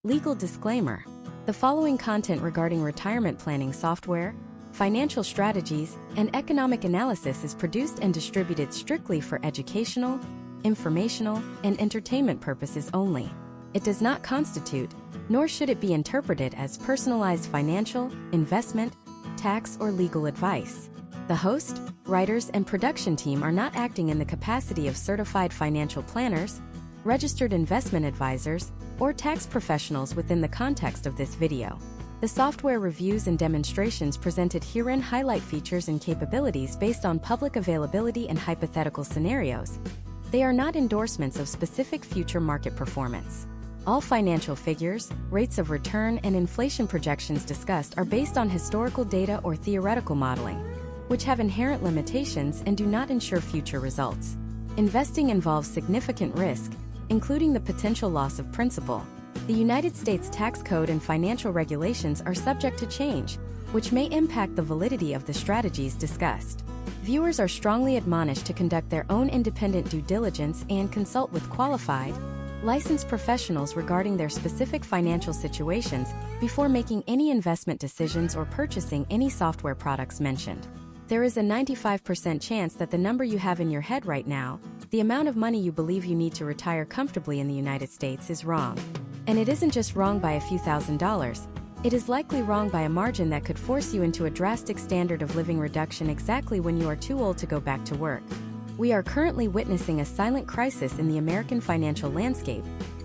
Legal disclaimer. The following content regarding retirement planning software, financial strategies, and economic analysis is produced and distributed strictly for educational, informational, and entertainment purposes only. It does not constitute, nor should it be interpreted as personalized financial, investment, tax, or legal advice. The host, writers, and production team are not acting in the capacity of certified financial planners, registered investment advisors, or tax professionals within the context of this video. The software reviews and demonstrations presented herein highlight features and capabilities based on public availability and hypothetical scenarios. They are not endorsements of specific future market performance. All financial figures, rates of return, and inflation projections discussed are based on historical data or theoretical modeling, which have inherent limitations and do not ensure future results. Investing involves significant risk, including the potential loss of principal. The United States tax code and financial regulations are subject to change, which may impact the validity of the strategies discussed. Viewers are strongly admonished to conduct their own independent due diligence and consult with qualified, licensed professionals regarding their specific financial situations before making any investment decisions or purchasing any software products mentioned. There is a 95% chance that the number you have in your head right now, the amount of money you believe you need to retire comfortably in the United States, is wrong. And it isn't just wrong by a few $1,000s, it is likely wrong by a margin that could force you into a drastic standard of living reduction exactly when you are too old to go back to work. We are currently witnessing a silent crisis in the American financial landscape,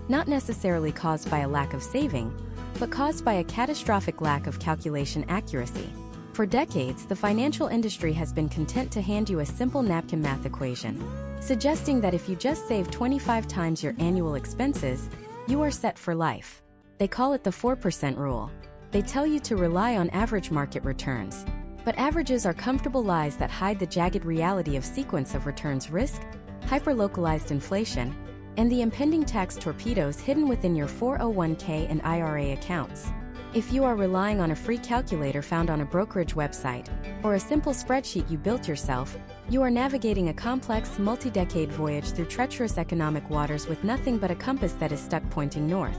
not necessarily caused by a lack of saving, but caused by a catastrophic lack of calculation accuracy. For decades, the financial industry has been content to hand you a simple napkin math equation, suggesting that if you just save 25 times your annual expenses, you are set for life. They call it the 4% rule. They tell you to rely on average market returns. But averages are comfortable lies that hide the jagged reality of sequence of returns risk, hyper-localized inflation, and the impending tax torpedoes hidden within your 401k and IRA accounts. If you are relying on a free calculator found on a brokerage website, or a simple spreadsheet you built yourself, you are navigating a complex, multi-decade voyage through treacherous economic waters with nothing but a compass that is stuck pointing north.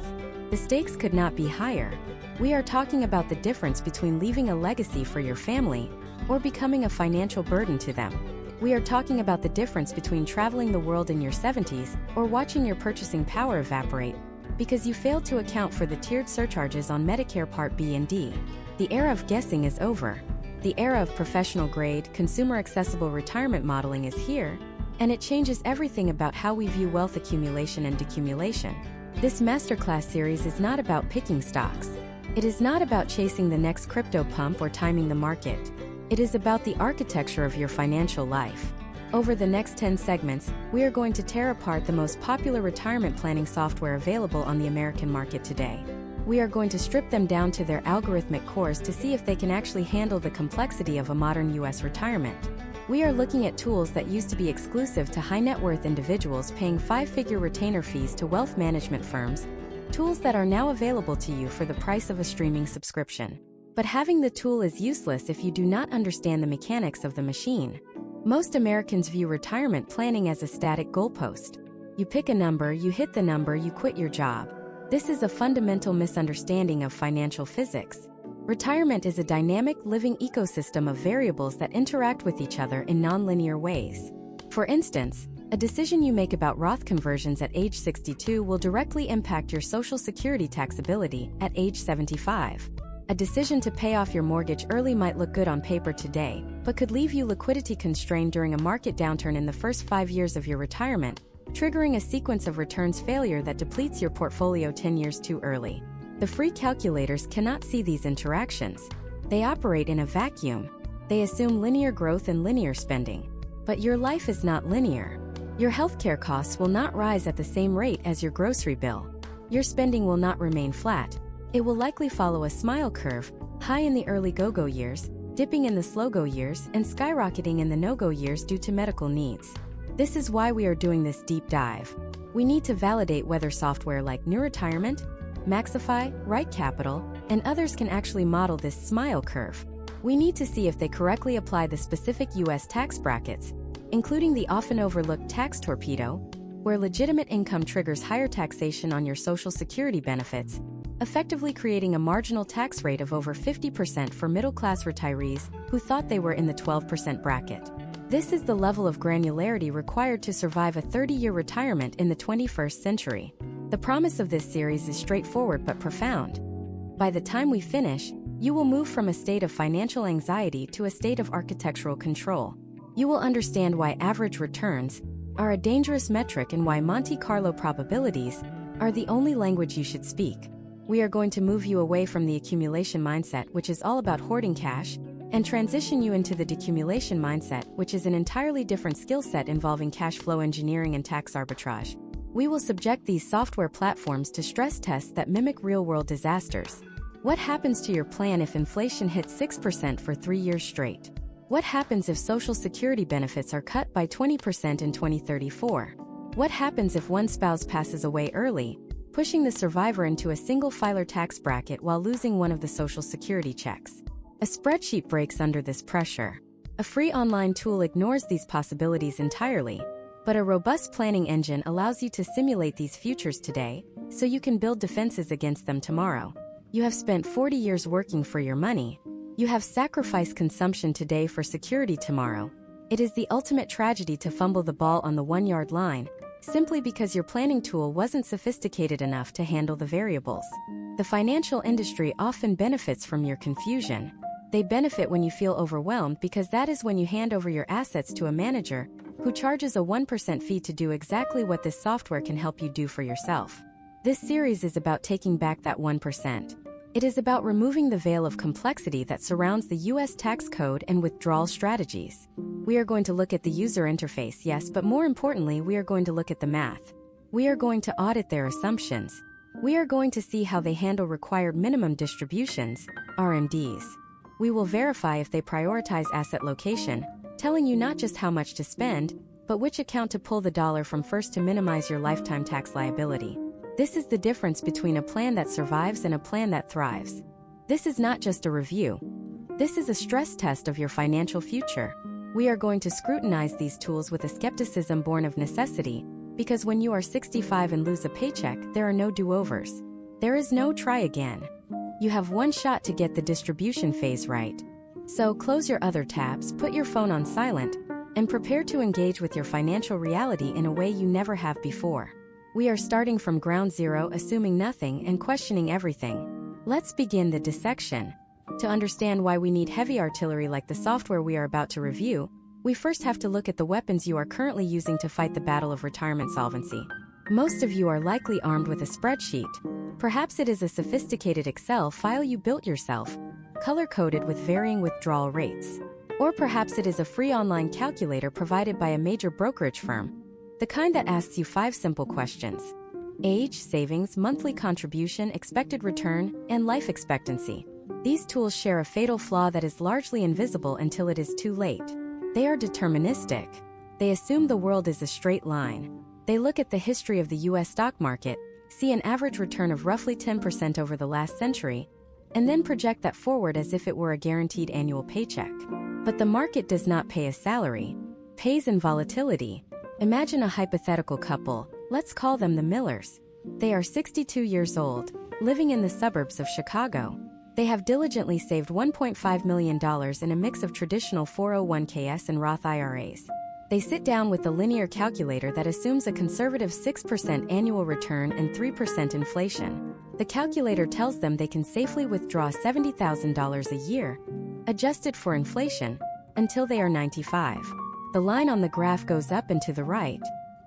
The stakes could not be higher. We are talking about the difference between leaving a legacy for your family or becoming a financial burden to them. We are talking about the difference between traveling the world in your 70s or watching your purchasing power evaporate because you failed to account for the tiered surcharges on Medicare Part B and D. The era of guessing is over. The era of professional-grade, consumer-accessible retirement modeling is here, and it changes everything about how we view wealth accumulation and decumulation. This masterclass series is not about picking stocks. It is not about chasing the next crypto pump or timing the market. It is about the architecture of your financial life. Over the next 10 segments, we are going to tear apart the most popular retirement planning software available on the American market today. We are going to strip them down to their algorithmic cores to see if they can actually handle the complexity of a modern U.S. retirement. We are looking at tools that used to be exclusive to high-net-worth individuals paying five-figure retainer fees to wealth management firms, tools that are now available to you for the price of a streaming subscription. But having the tool is useless if you do not understand the mechanics of the machine. Most Americans view retirement planning as a static goalpost. You pick a number, you hit the number, you quit your job. This is a fundamental misunderstanding of financial physics. Retirement is a dynamic, living ecosystem of variables that interact with each other in nonlinear ways. For instance, a decision you make about Roth conversions at age 62 will directly impact your Social Security taxability at age 75. A decision to pay off your mortgage early might look good on paper today, but could leave you liquidity constrained during a market downturn in the first 5 years of your retirement, triggering a sequence of returns failure that depletes your portfolio 10 years too early. The free calculators cannot see these interactions. They operate in a vacuum. They assume linear growth and linear spending. But your life is not linear. Your healthcare costs will not rise at the same rate as your grocery bill. Your spending will not remain flat. It will likely follow a smile curve, high in the early go-go years, dipping in the slow-go years, and skyrocketing in the no-go years due to medical needs. This is why we are doing this deep dive. We need to validate whether software like New Retirement, Maxify, Right Capital, and others can actually model this smile curve. We need to see if they correctly apply the specific U.S. tax brackets, including the often overlooked tax torpedo, where legitimate income triggers higher taxation on your Social Security benefits, effectively creating a marginal tax rate of over 50% for middle-class retirees who thought they were in the 12% bracket. This is the level of granularity required to survive a 30-year retirement in the 21st century. The promise of this series is straightforward but profound. By the time we finish, you will move from a state of financial anxiety to a state of architectural control. You will understand why average returns are a dangerous metric and why Monte Carlo probabilities are the only language you should speak. We are going to move you away from the accumulation mindset, which is all about hoarding cash, and transition you into the decumulation mindset, which is an entirely different skill set involving cash flow engineering and tax arbitrage. We will subject these software platforms to stress tests that mimic real-world disasters. What happens to your plan if inflation hits 6% for 3 years straight? What happens if Social Security benefits are cut by 20% in 2034? What happens if one spouse passes away early, pushing the survivor into a single filer tax bracket while losing one of the Social Security checks? A spreadsheet breaks under this pressure. A free online tool ignores these possibilities entirely, but a robust planning engine allows you to simulate these futures today, so you can build defenses against them tomorrow. You have spent 40 years working for your money. You have sacrificed consumption today for security tomorrow. It is the ultimate tragedy to fumble the ball on the 1-yard line, simply because your planning tool wasn't sophisticated enough to handle the variables. The financial industry often benefits from your confusion. They benefit when you feel overwhelmed because that is when you hand over your assets to a manager who charges a 1% fee to do exactly what this software can help you do for yourself. This series is about taking back that 1%. It is about removing the veil of complexity that surrounds the U.S. tax code and withdrawal strategies. We are going to look at the user interface, yes, but more importantly, we are going to look at the math. We are going to audit their assumptions. We are going to see how they handle required minimum distributions, RMDs. We will verify if they prioritize asset location, telling you not just how much to spend, but which account to pull the dollar from first to minimize your lifetime tax liability. This is the difference between a plan that survives and a plan that thrives. This is not just a review. This is a stress test of your financial future. We are going to scrutinize these tools with a skepticism born of necessity, because when you are 65 and lose a paycheck, there are no do-overs. There is no try again. You have one shot to get the distribution phase right. So close your other tabs, put your phone on silent, and prepare to engage with your financial reality in a way you never have before. We are starting from ground zero, assuming nothing and questioning everything. Let's begin the dissection. To understand why we need heavy artillery like the software we are about to review, we first have to look at the weapons you are currently using to fight the battle of retirement solvency. Most of you are likely armed with a spreadsheet. Perhaps it is a sophisticated Excel file you built yourself, color-coded with varying withdrawal rates. Or perhaps it is a free online calculator provided by a major brokerage firm, the kind that asks you 5 simple questions: age, savings, monthly contribution, expected return, and life expectancy. These tools share a fatal flaw that is largely invisible until it is too late. They are deterministic. They assume the world is a straight line. They look at the history of the U.S. stock market, see an average return of roughly 10% over the last century, and then project that forward as if it were a guaranteed annual paycheck. But the market does not pay a salary, pays in volatility. Imagine a hypothetical couple, let's call them the Millers. They are 62 years old, living in the suburbs of Chicago. They have diligently saved $1.5 million in a mix of traditional 401ks and Roth IRAs. They sit down with a linear calculator that assumes a conservative 6% annual return and 3% inflation. The calculator tells them they can safely withdraw $70,000 a year, adjusted for inflation, until they are 95. The line on the graph goes up and to the right.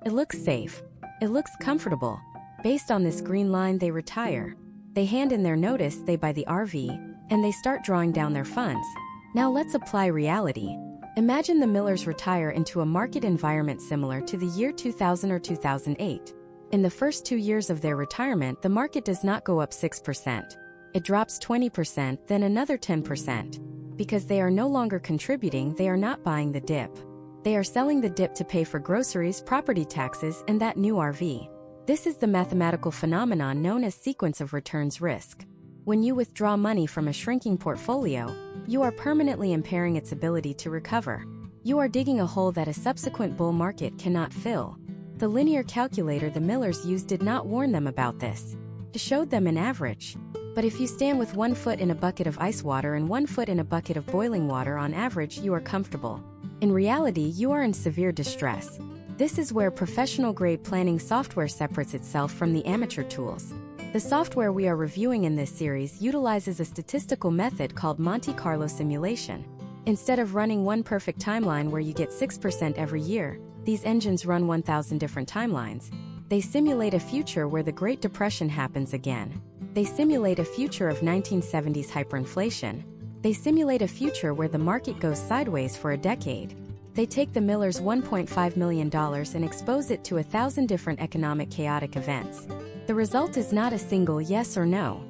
It looks safe. It looks comfortable. Based on this green line, they retire. They hand in their notice, they buy the RV, and they start drawing down their funds. Now let's apply reality. Imagine the Millers retire into a market environment similar to the year 2000 or 2008. In the first 2 years of their retirement, the market does not go up 6%. It drops 20%, then another 10%. Because they are no longer contributing, they are not buying the dip. They are selling the dip to pay for groceries, property taxes, and that new RV. This is the mathematical phenomenon known as sequence of returns risk. When you withdraw money from a shrinking portfolio, you are permanently impairing its ability to recover. You are digging a hole that a subsequent bull market cannot fill. The linear calculator the Millers used did not warn them about this. to show them an average. But if you stand with 1 foot in a bucket of ice water and 1 foot in a bucket of boiling water, on average you are comfortable. In reality, you are in severe distress. This is where professional-grade planning software separates itself from the amateur tools. The software we are reviewing in this series utilizes a statistical method called Monte Carlo simulation. Instead of running one perfect timeline where you get 6% every year, these engines run 1,000 different timelines. They simulate a future where the Great Depression happens again. They simulate a future of 1970s hyperinflation. They simulate a future where the market goes sideways for a decade. They take the Miller's $1.5 million and expose it to 1,000 different economic chaotic events. The result is not a single yes or no.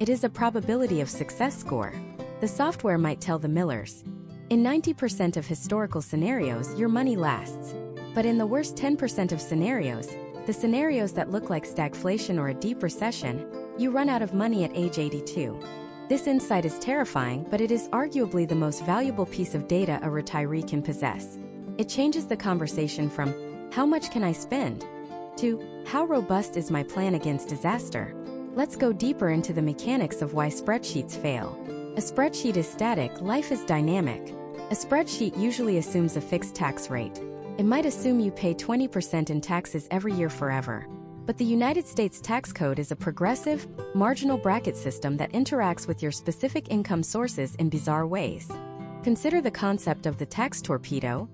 It is a probability of success score. The software might tell the Millers, in 90% of historical scenarios, your money lasts. But in the worst 10% of scenarios, the scenarios that look like stagflation or a deep recession, you run out of money at age 82. This insight is terrifying, but it is arguably the most valuable piece of data a retiree can possess. It changes the conversation from, how much can I spend? To, how robust is my plan against disaster? Let's go deeper into the mechanics of why spreadsheets fail. A spreadsheet is static, life is dynamic. A spreadsheet usually assumes a fixed tax rate. It might assume you pay 20% in taxes every year forever. But the United States tax code is a progressive, marginal bracket system that interacts with your specific income sources in bizarre ways. Consider the concept of the tax torpedo,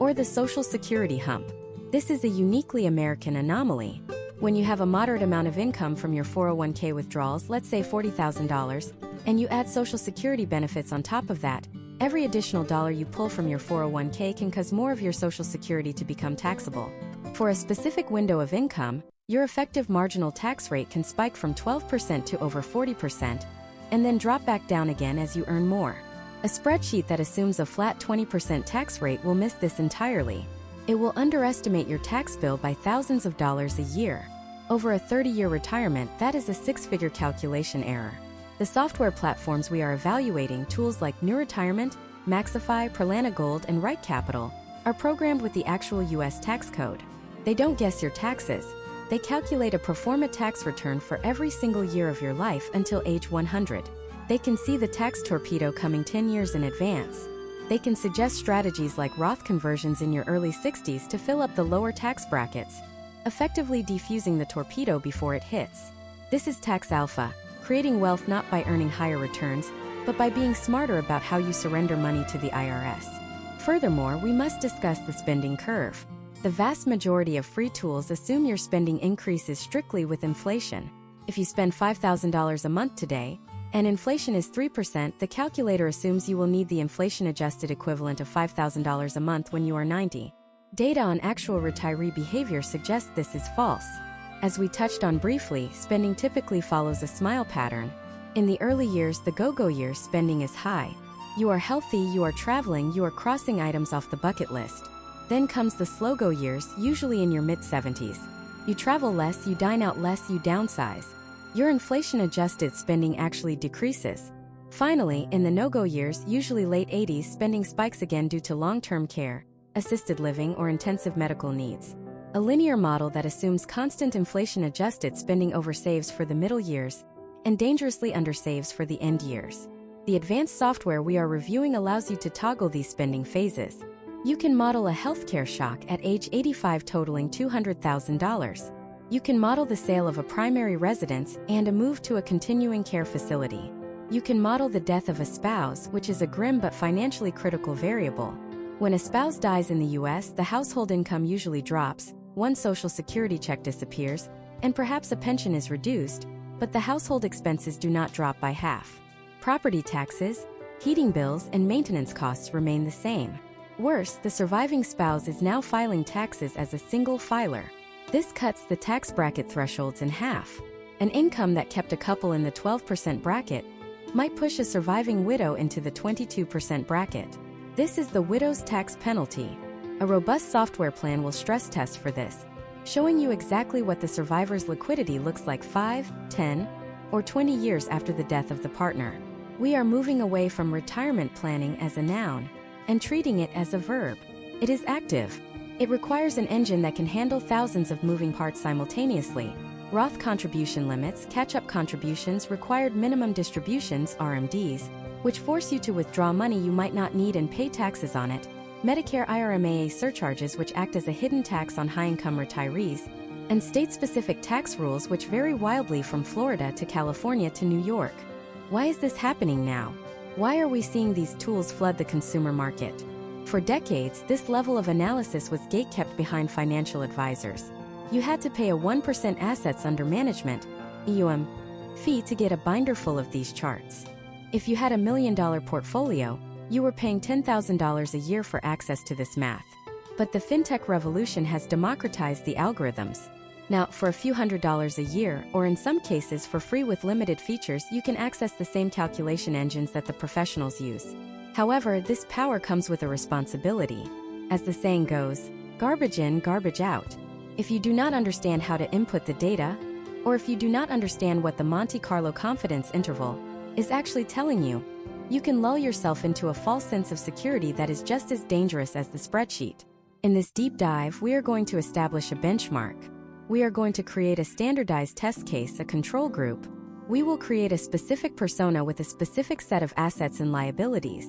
or the Social Security hump. This is a uniquely American anomaly. When you have a moderate amount of income from your 401k withdrawals, let's say $40,000, and you add Social Security benefits on top of that, every additional dollar you pull from your 401k can cause more of your Social Security to become taxable. For a specific window of income, your effective marginal tax rate can spike from 12% to over 40%, and then drop back down again as you earn more. A spreadsheet that assumes a flat 20% tax rate will miss this entirely. It will underestimate your tax bill by thousands of dollars a year. Over a 30-year retirement, that is a six-figure calculation error. The software platforms we are evaluating, tools like New Retirement, Maxify, Perlana Gold, and Right Capital, are programmed with the actual U.S. tax code. They don't guess your taxes. They calculate a pro forma tax return for every single year of your life until age 100. They can see the tax torpedo coming 10 years in advance. They can suggest strategies like Roth conversions in your early 60s to fill up the lower tax brackets, effectively defusing the torpedo before it hits. This is tax alpha, creating wealth not by earning higher returns, but by being smarter about how you surrender money to the IRS. Furthermore, we must discuss the spending curve. The vast majority of free tools assume your spending increases strictly with inflation. If you spend $5,000 a month today, and inflation is 3%, the calculator assumes you will need the inflation-adjusted equivalent of $5,000 a month when you are 90. Data on actual retiree behavior suggests this is false. As we touched on briefly, spending typically follows a smile pattern. In the early years, the go-go years, spending is high. You are healthy, you are traveling, you are crossing items off the bucket list. Then comes the slow-go years, usually in your mid-70s. You travel less, you dine out less, you downsize. Your inflation-adjusted spending actually decreases. Finally, in the no-go years, usually late 80s, spending spikes again due to long-term care, assisted living, or intensive medical needs. A linear model that assumes constant inflation-adjusted spending oversaves for the middle years and dangerously undersaves for the end years. The advanced software we are reviewing allows you to toggle these spending phases. You can model a healthcare shock at age 85 totaling $200,000. You can model the sale of a primary residence and a move to a continuing care facility. You can model the death of a spouse, which is a grim but financially critical variable. When a spouse dies in the US, the household income usually drops, one Social Security check disappears, and perhaps a pension is reduced, but the household expenses do not drop by half. Property taxes, heating bills, and maintenance costs remain the same. Worse, the surviving spouse is now filing taxes as a single filer. This cuts the tax bracket thresholds in half. An income that kept a couple in the 12% bracket might push a surviving widow into the 22% bracket. This is the widow's tax penalty. A robust software plan will stress test for this, showing you exactly what the survivor's liquidity looks like 5, 10, or 20 years after the death of the partner. We are moving away from retirement planning as a noun and treating it as a verb. It is active. It requires an engine that can handle thousands of moving parts simultaneously, Roth contribution limits, catch-up contributions, required minimum distributions, RMDs, which force you to withdraw money you might not need and pay taxes on it, Medicare IRMAA surcharges which act as a hidden tax on high-income retirees, and state-specific tax rules which vary wildly from Florida to California to New York. Why is this happening now? Why are we seeing these tools flood the consumer market? For decades, this level of analysis was gatekept behind financial advisors. You had to pay a 1% assets under management (EUM) fee to get a binder full of these charts. If you had $1 million portfolio, you were paying $10,000 a year for access to this math. But the fintech revolution has democratized the algorithms. Now, for a few $100s a year, or in some cases for free with limited features, you can access the same calculation engines that the professionals use. However, this power comes with a responsibility. As the saying goes, garbage in, garbage out. If you do not understand how to input the data, or if you do not understand what the Monte Carlo confidence interval is actually telling you, you can lull yourself into a false sense of security that is just as dangerous as the spreadsheet. In this deep dive, we are going to establish a benchmark. We are going to create a standardized test case, a control group. We will create a specific persona with a specific set of assets and liabilities.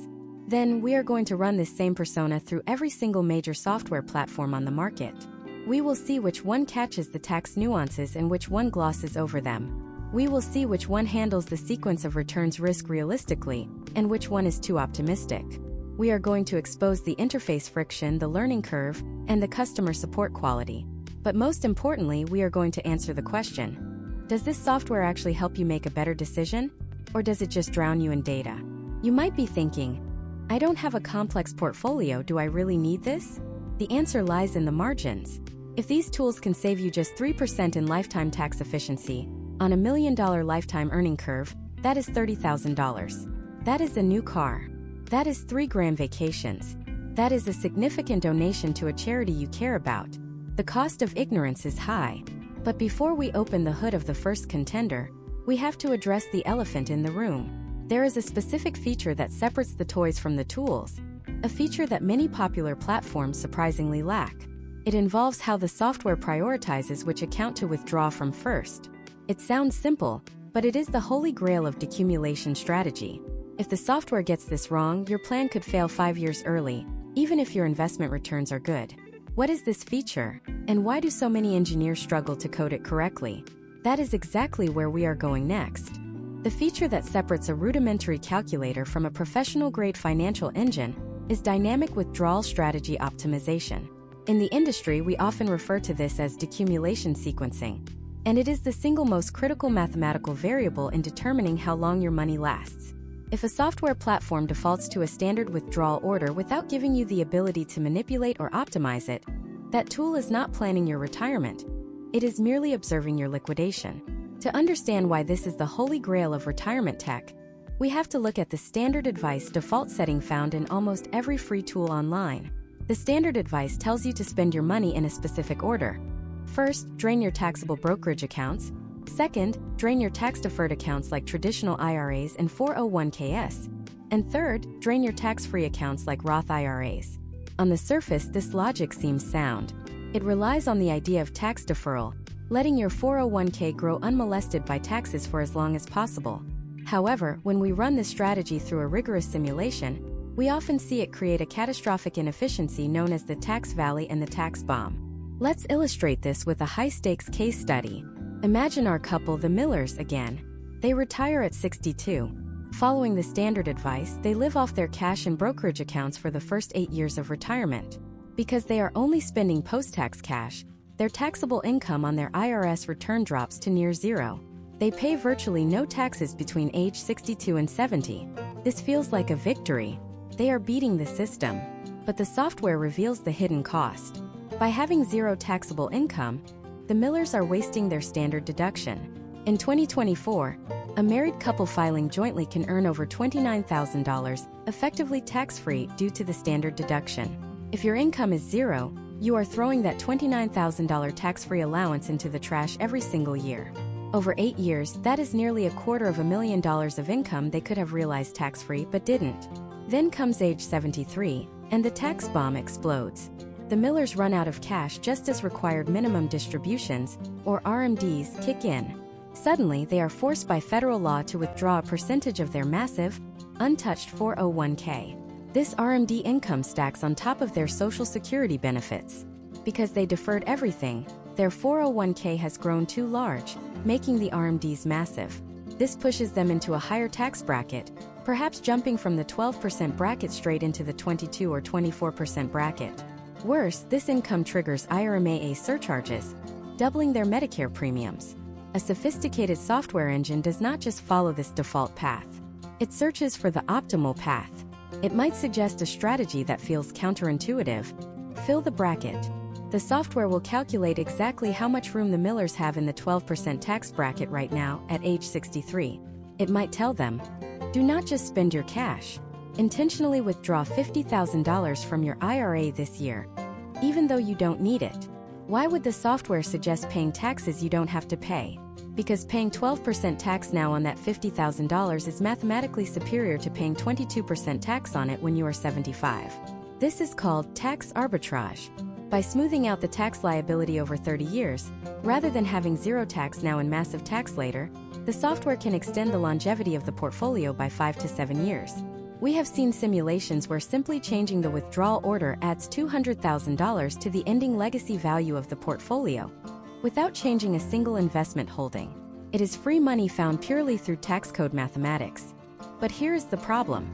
Then, we are going to run this same persona through every single major software platform on the market. We will see which one catches the tax nuances and which one glosses over them. We will see which one handles the sequence of returns risk realistically, and which one is too optimistic. We are going to expose the interface friction, the learning curve, and the customer support quality. But most importantly, we are going to answer the question: does this software actually help you make a better decision? Or does it just drown you in data? You might be thinking, I don't have a complex portfolio, do I really need this? The answer lies in the margins. If these tools can save you just 3% in lifetime tax efficiency, on $1 million lifetime earning curve, that is $30,000. That is a new car. That is 3 grand vacations. That is a significant donation to a charity you care about. The cost of ignorance is high. But before we open the hood of the first contender, we have to address the elephant in the room. There is a specific feature that separates the toys from the tools, a feature that many popular platforms surprisingly lack. It involves how the software prioritizes which account to withdraw from first. It sounds simple, but it is the holy grail of decumulation strategy. If the software gets this wrong, your plan could fail 5 years early, even if your investment returns are good. What is this feature, and why do so many engineers struggle to code it correctly? That is exactly where we are going next. The feature that separates a rudimentary calculator from a professional-grade financial engine is dynamic withdrawal strategy optimization. In the industry, we often refer to this as decumulation sequencing, and it is the single most critical mathematical variable in determining how long your money lasts. If a software platform defaults to a standard withdrawal order without giving you the ability to manipulate or optimize it, that tool is not planning your retirement. It is merely observing your liquidation. To understand why this is the holy grail of retirement tech, we have to look at the standard advice default setting found in almost every free tool online. The standard advice tells you to spend your money in a specific order. First, drain your taxable brokerage accounts. Second, drain your tax-deferred accounts like traditional IRAs and 401ks. And third, drain your tax-free accounts like Roth IRAs. On the surface, this logic seems sound. It relies on the idea of tax deferral, letting your 401k grow unmolested by taxes for as long as possible. However, when we run this strategy through a rigorous simulation, we often see it create a catastrophic inefficiency known as the tax valley and the tax bomb. Let's illustrate this with a high-stakes case study. Imagine our couple, the Millers, again. They retire at 62. Following the standard advice, they live off their cash and brokerage accounts for the first 8 years of retirement. Because they are only spending post-tax cash, their taxable income on their IRS return drops to near zero. They pay virtually no taxes between age 62 and 70. This feels like a victory. They are beating the system. But the software reveals the hidden cost. By having zero taxable income, the Millers are wasting their standard deduction. In 2024, a married couple filing jointly can earn over $29,000, effectively tax-free due to the standard deduction. If your income is zero, you are throwing that $29,000 tax-free allowance into the trash every single year. Over 8 years, that is nearly $250,000 of income they could have realized tax-free but didn't. Then comes age 73, and the tax bomb explodes. the millers run out of cash just as required minimum distributions, or RMDs, kick in. Suddenly, they are forced by federal law to withdraw a percentage of their massive, untouched 401k. This RMD income stacks on top of their Social Security benefits. Because they deferred everything, their 401k has grown too large, making the RMDs massive. This pushes them into a higher tax bracket, perhaps jumping from the 12% bracket straight into the 22 or 24% bracket. Worse, this income triggers IRMAA surcharges, doubling their Medicare premiums. A sophisticated software engine does not just follow this default path. It searches for the optimal path. It might suggest a strategy that feels counterintuitive. Fill the bracket. The software will calculate exactly how much room the millers have in the 12% tax bracket right now at age 63. It might tell them, do not just spend your cash. Intentionally withdraw $50,000 from your IRA this year, even though you don't need it. Why would the software suggest paying taxes you don't have to pay? Because paying 12% tax now on that $50,000 is mathematically superior to paying 22% tax on it when you are 75. This is called tax arbitrage. By smoothing out the tax liability over 30 years, rather than having zero tax now and massive tax later, the software can extend the longevity of the portfolio by 5 to 7 years. We have seen simulations where simply changing the withdrawal order adds $200,000 to the ending legacy value of the portfolio, without changing a single investment holding. It is free money found purely through tax code mathematics. But here is the problem.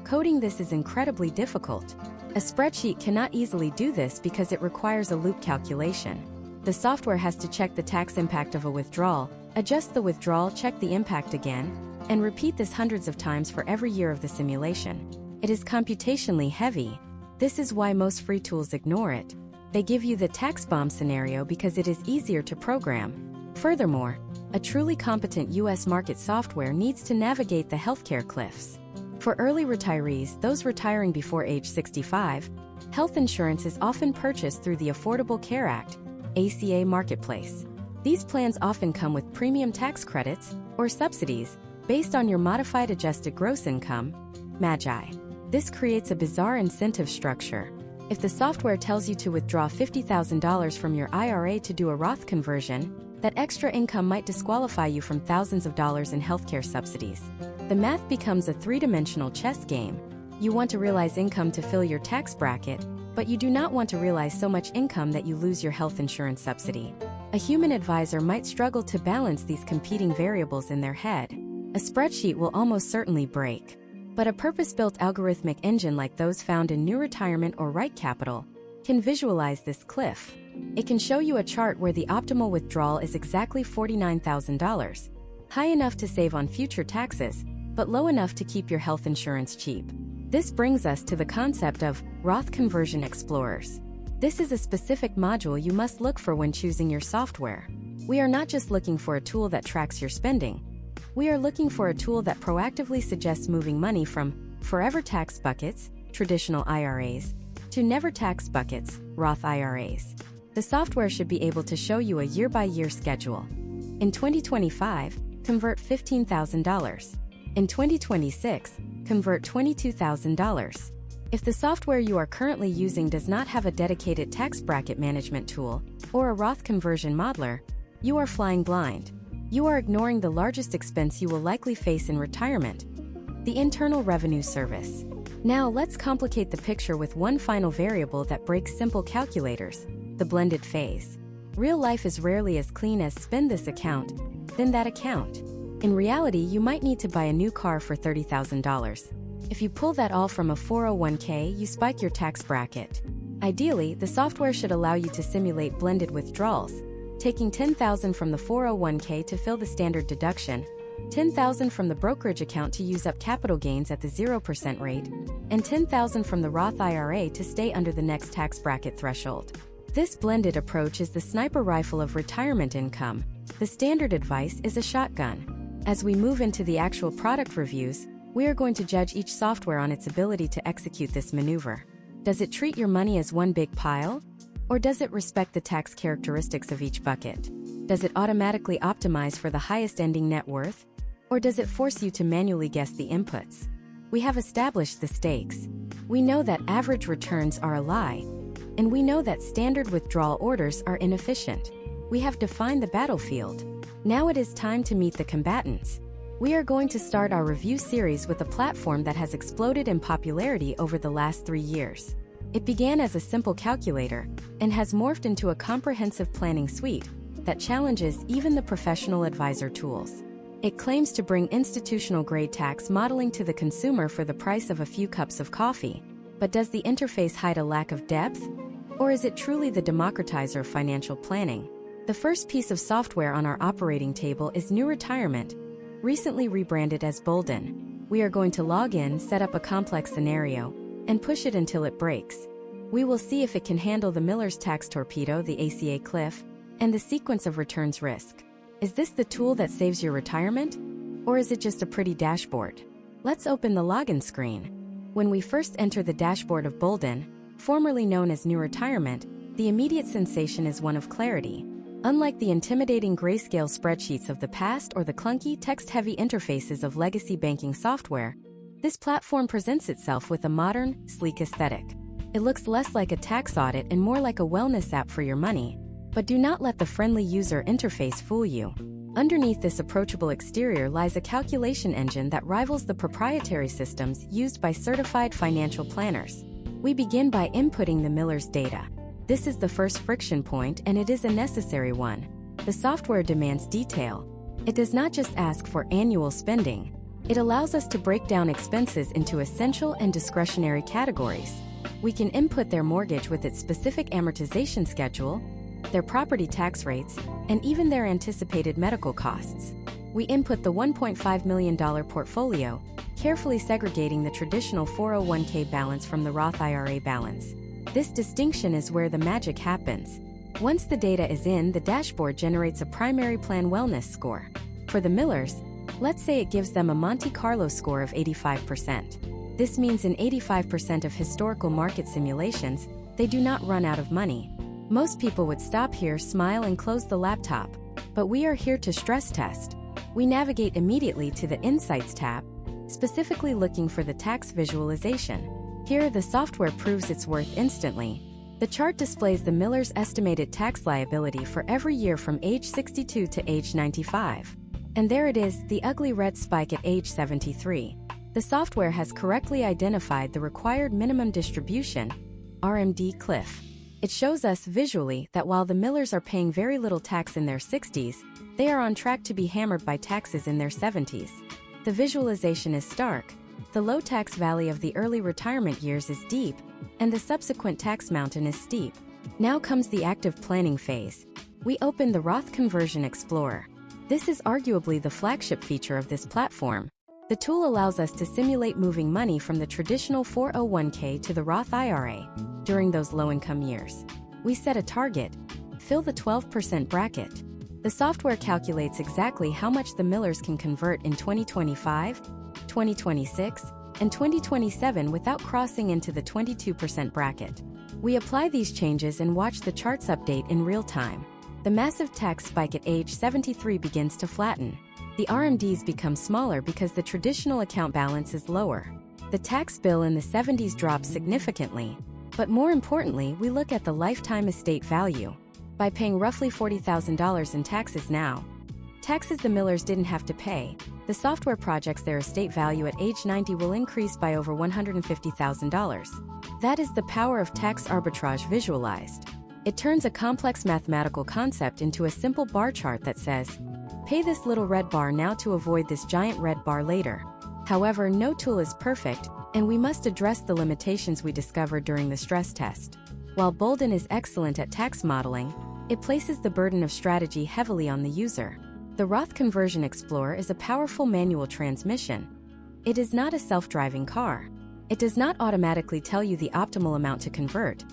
Coding this is incredibly difficult. A spreadsheet cannot easily do this because it requires a loop calculation. The software has to check the tax impact of a withdrawal, adjust the withdrawal, check the impact again, and repeat this hundreds of times for every year of the simulation. It is computationally heavy. This is why most free tools ignore it. They give you the tax bomb scenario because it is easier to program. Furthermore, a truly competent US market software needs to navigate the healthcare cliffs. For early retirees, those retiring before age 65, health insurance is often purchased through the Affordable Care Act, ACA marketplace. These plans often come with premium tax credits or subsidies based on your modified adjusted gross income, MAGI. This creates a bizarre incentive structure. If the software tells you to withdraw $50,000 from your IRA to do a Roth conversion, that extra income might disqualify you from thousands of dollars in healthcare subsidies. The math becomes a three-dimensional chess game. You want to realize income to fill your tax bracket, but you do not want to realize so much income that you lose your health insurance subsidy. A human advisor might struggle to balance these competing variables in their head. A spreadsheet will almost certainly break. But a purpose-built algorithmic engine like those found in New Retirement or Right Capital can visualize this cliff. It can show you a chart where the optimal withdrawal is exactly $49,000, high enough to save on future taxes, but low enough to keep your health insurance cheap. This brings us to the concept of Roth Conversion Explorers. This is a specific module you must look for when choosing your software. We are not just looking for a tool that tracks your spending. We are looking for a tool that proactively suggests moving money from forever tax buckets, traditional IRAs, to never tax buckets, Roth IRAs. The software should be able to show you a year-by-year schedule. In 2025, convert $15,000. In 2026, convert $22,000. If the software you are currently using does not have a dedicated tax bracket management tool or a Roth conversion modeler, you are flying blind. You are ignoring the largest expense you will likely face in retirement, the Internal Revenue Service. Now let's complicate the picture with one final variable that breaks simple calculators, the blended phase. Real life is rarely as clean as spend this account, then that account. In reality, you might need to buy a new car for $30,000. If you pull that all from a 401k, you spike your tax bracket. Ideally, the software should allow you to simulate blended withdrawals, taking $10,000 from the 401k to fill the standard deduction, $10,000 from the brokerage account to use up capital gains at the 0% rate, and $10,000 from the Roth IRA to stay under the next tax bracket threshold. This blended approach is the sniper rifle of retirement income. The standard advice is a shotgun. As we move into the actual product reviews, we are going to judge each software on its ability to execute this maneuver. Does it treat your money as one big pile? Or does it respect the tax characteristics of each bucket? Does it automatically optimize for the highest ending net worth? Or does it force you to manually guess the inputs? We have established the stakes. We know that average returns are a lie. and we know that standard withdrawal orders are inefficient. We have defined the battlefield. Now it is time to meet the combatants. We are going to start our review series with a platform that has exploded in popularity over the last 3 years. It began as a simple calculator and has morphed into a comprehensive planning suite that challenges even the professional advisor tools. It claims to bring institutional-grade tax modeling to the consumer for the price of a few cups of coffee. But does the interface hide a lack of depth? Or is it truly the democratizer of financial planning? The first piece of software on our operating table is New Retirement, recently rebranded as Bolden. We are going to log in, set up a complex scenario, and push it until it breaks. We will see if it can handle the Miller's tax torpedo, the ACA cliff, and the sequence of returns risk. Is this the tool that saves your retirement? Or is it just a pretty dashboard? Let's open the login screen. When we first enter the dashboard of Bolden, formerly known as New Retirement, the immediate sensation is one of clarity. Unlike the intimidating grayscale spreadsheets of the past or the clunky, text-heavy interfaces of legacy banking software, this platform presents itself with a modern, sleek aesthetic. It looks less like a tax audit and more like a wellness app for your money. But do not let the friendly user interface fool you. Underneath this approachable exterior lies a calculation engine that rivals the proprietary systems used by certified financial planners. We begin by inputting the Miller's data. This is the first friction point, and it is a necessary one. The software demands detail. It does not just ask for annual spending. It allows us to break down expenses into essential and discretionary categories. We can input their mortgage with its specific amortization schedule, their property tax rates, and even their anticipated medical costs. We input the $1.5 million portfolio, carefully segregating the traditional 401k balance from the Roth IRA balance. This distinction is where the magic happens. Once the data is in, the dashboard generates a primary plan wellness score. For the Millers, let's say it gives them a Monte Carlo score of 85%. This means in 85% of historical market simulations, they do not run out of money. Most people would stop here, smile, and close the laptop. But we are here to stress test. We navigate immediately to the Insights tab, specifically looking for the tax visualization. Here, the software proves its worth instantly. The chart displays the Miller's estimated tax liability for every year from age 62 to age 95. And there it is, the ugly red spike at age 73. The software has correctly identified the required minimum distribution, RMD cliff. It shows us visually that while the Millers are paying very little tax in their 60s, they are on track to be hammered by taxes in their 70s. The visualization is stark. The low tax valley of the early retirement years is deep, and the subsequent tax mountain is steep. Now comes the active planning phase. We open the Roth Conversion Explorer. This is arguably the flagship feature of this platform. The tool allows us to simulate moving money from the traditional 401k to the Roth IRA during those low-income years. We set a target, fill the 12% bracket. The software calculates exactly how much the Millers can convert in 2025, 2026, and 2027 without crossing into the 22% bracket. We apply these changes and watch the charts update in real time. The massive tax spike at age 73 begins to flatten. The RMDs become smaller because the traditional account balance is lower. The tax bill in the 70s drops significantly. But more importantly, we look at the lifetime estate value. By paying roughly $40,000 in taxes now, taxes the Millers didn't have to pay, the software projects their estate value at age 90 will increase by over $150,000. That is the power of tax arbitrage visualized. It turns a complex mathematical concept into a simple bar chart that says, pay this little red bar now to avoid this giant red bar later. However, no tool is perfect, and we must address the limitations we discovered during the stress test. While Bolden is excellent at tax modeling, it places the burden of strategy heavily on the user. The Roth Conversion Explorer is a powerful manual transmission. It is not a self-driving car. It does not automatically tell you the optimal amount to convert.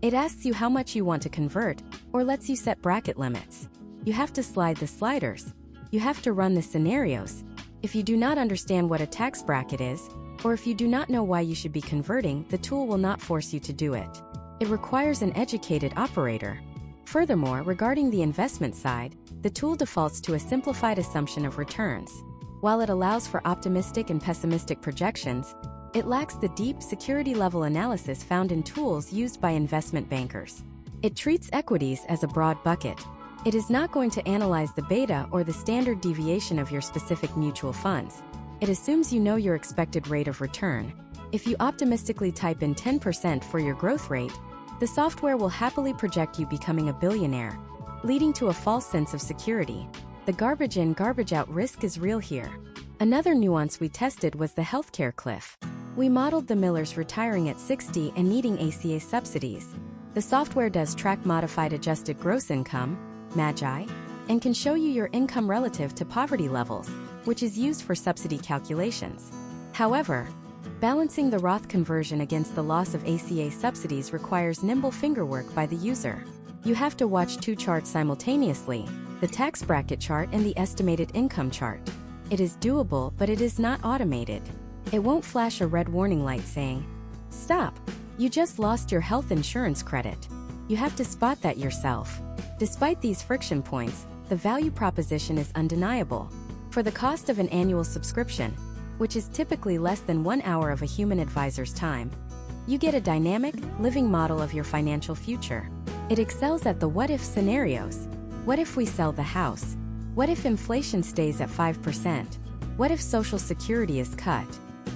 It asks you how much you want to convert, or lets you set bracket limits. You have to slide the sliders. You have to run the scenarios. If you do not understand what a tax bracket is, or if you do not know why you should be converting, the tool will not force you to do it. It requires an educated operator. Furthermore, regarding the investment side, the tool defaults to a simplified assumption of returns. While it allows for optimistic and pessimistic projections, It lacks the deep security-level analysis found in tools used by investment bankers. It treats equities as a broad bucket. It is not going to analyze the beta or the standard deviation of your specific mutual funds. It assumes you know your expected rate of return. If you optimistically type in 10% for your growth rate, the software will happily project you becoming a billionaire, leading to a false sense of security. The garbage in, garbage out risk is real here. Another nuance we tested was the healthcare cliff. We modeled the Millers retiring at 60 and needing ACA subsidies. The software does track modified adjusted gross income, MAGI, and can show you your income relative to poverty levels, which is used for subsidy calculations. However, balancing the Roth conversion against the loss of ACA subsidies requires nimble fingerwork by the user. You have to watch two charts simultaneously, the tax bracket chart and the estimated income chart. It is doable, but it is not automated. It won't flash a red warning light saying, "Stop, you just lost your health insurance credit." You have to spot that yourself. Despite these friction points, the value proposition is undeniable. For the cost of an annual subscription, which is typically less than 1 hour of a human advisor's time, you get a dynamic, living model of your financial future. It excels at the what-if scenarios. What if we sell the house? What if inflation stays at 5%? What if Social Security is cut?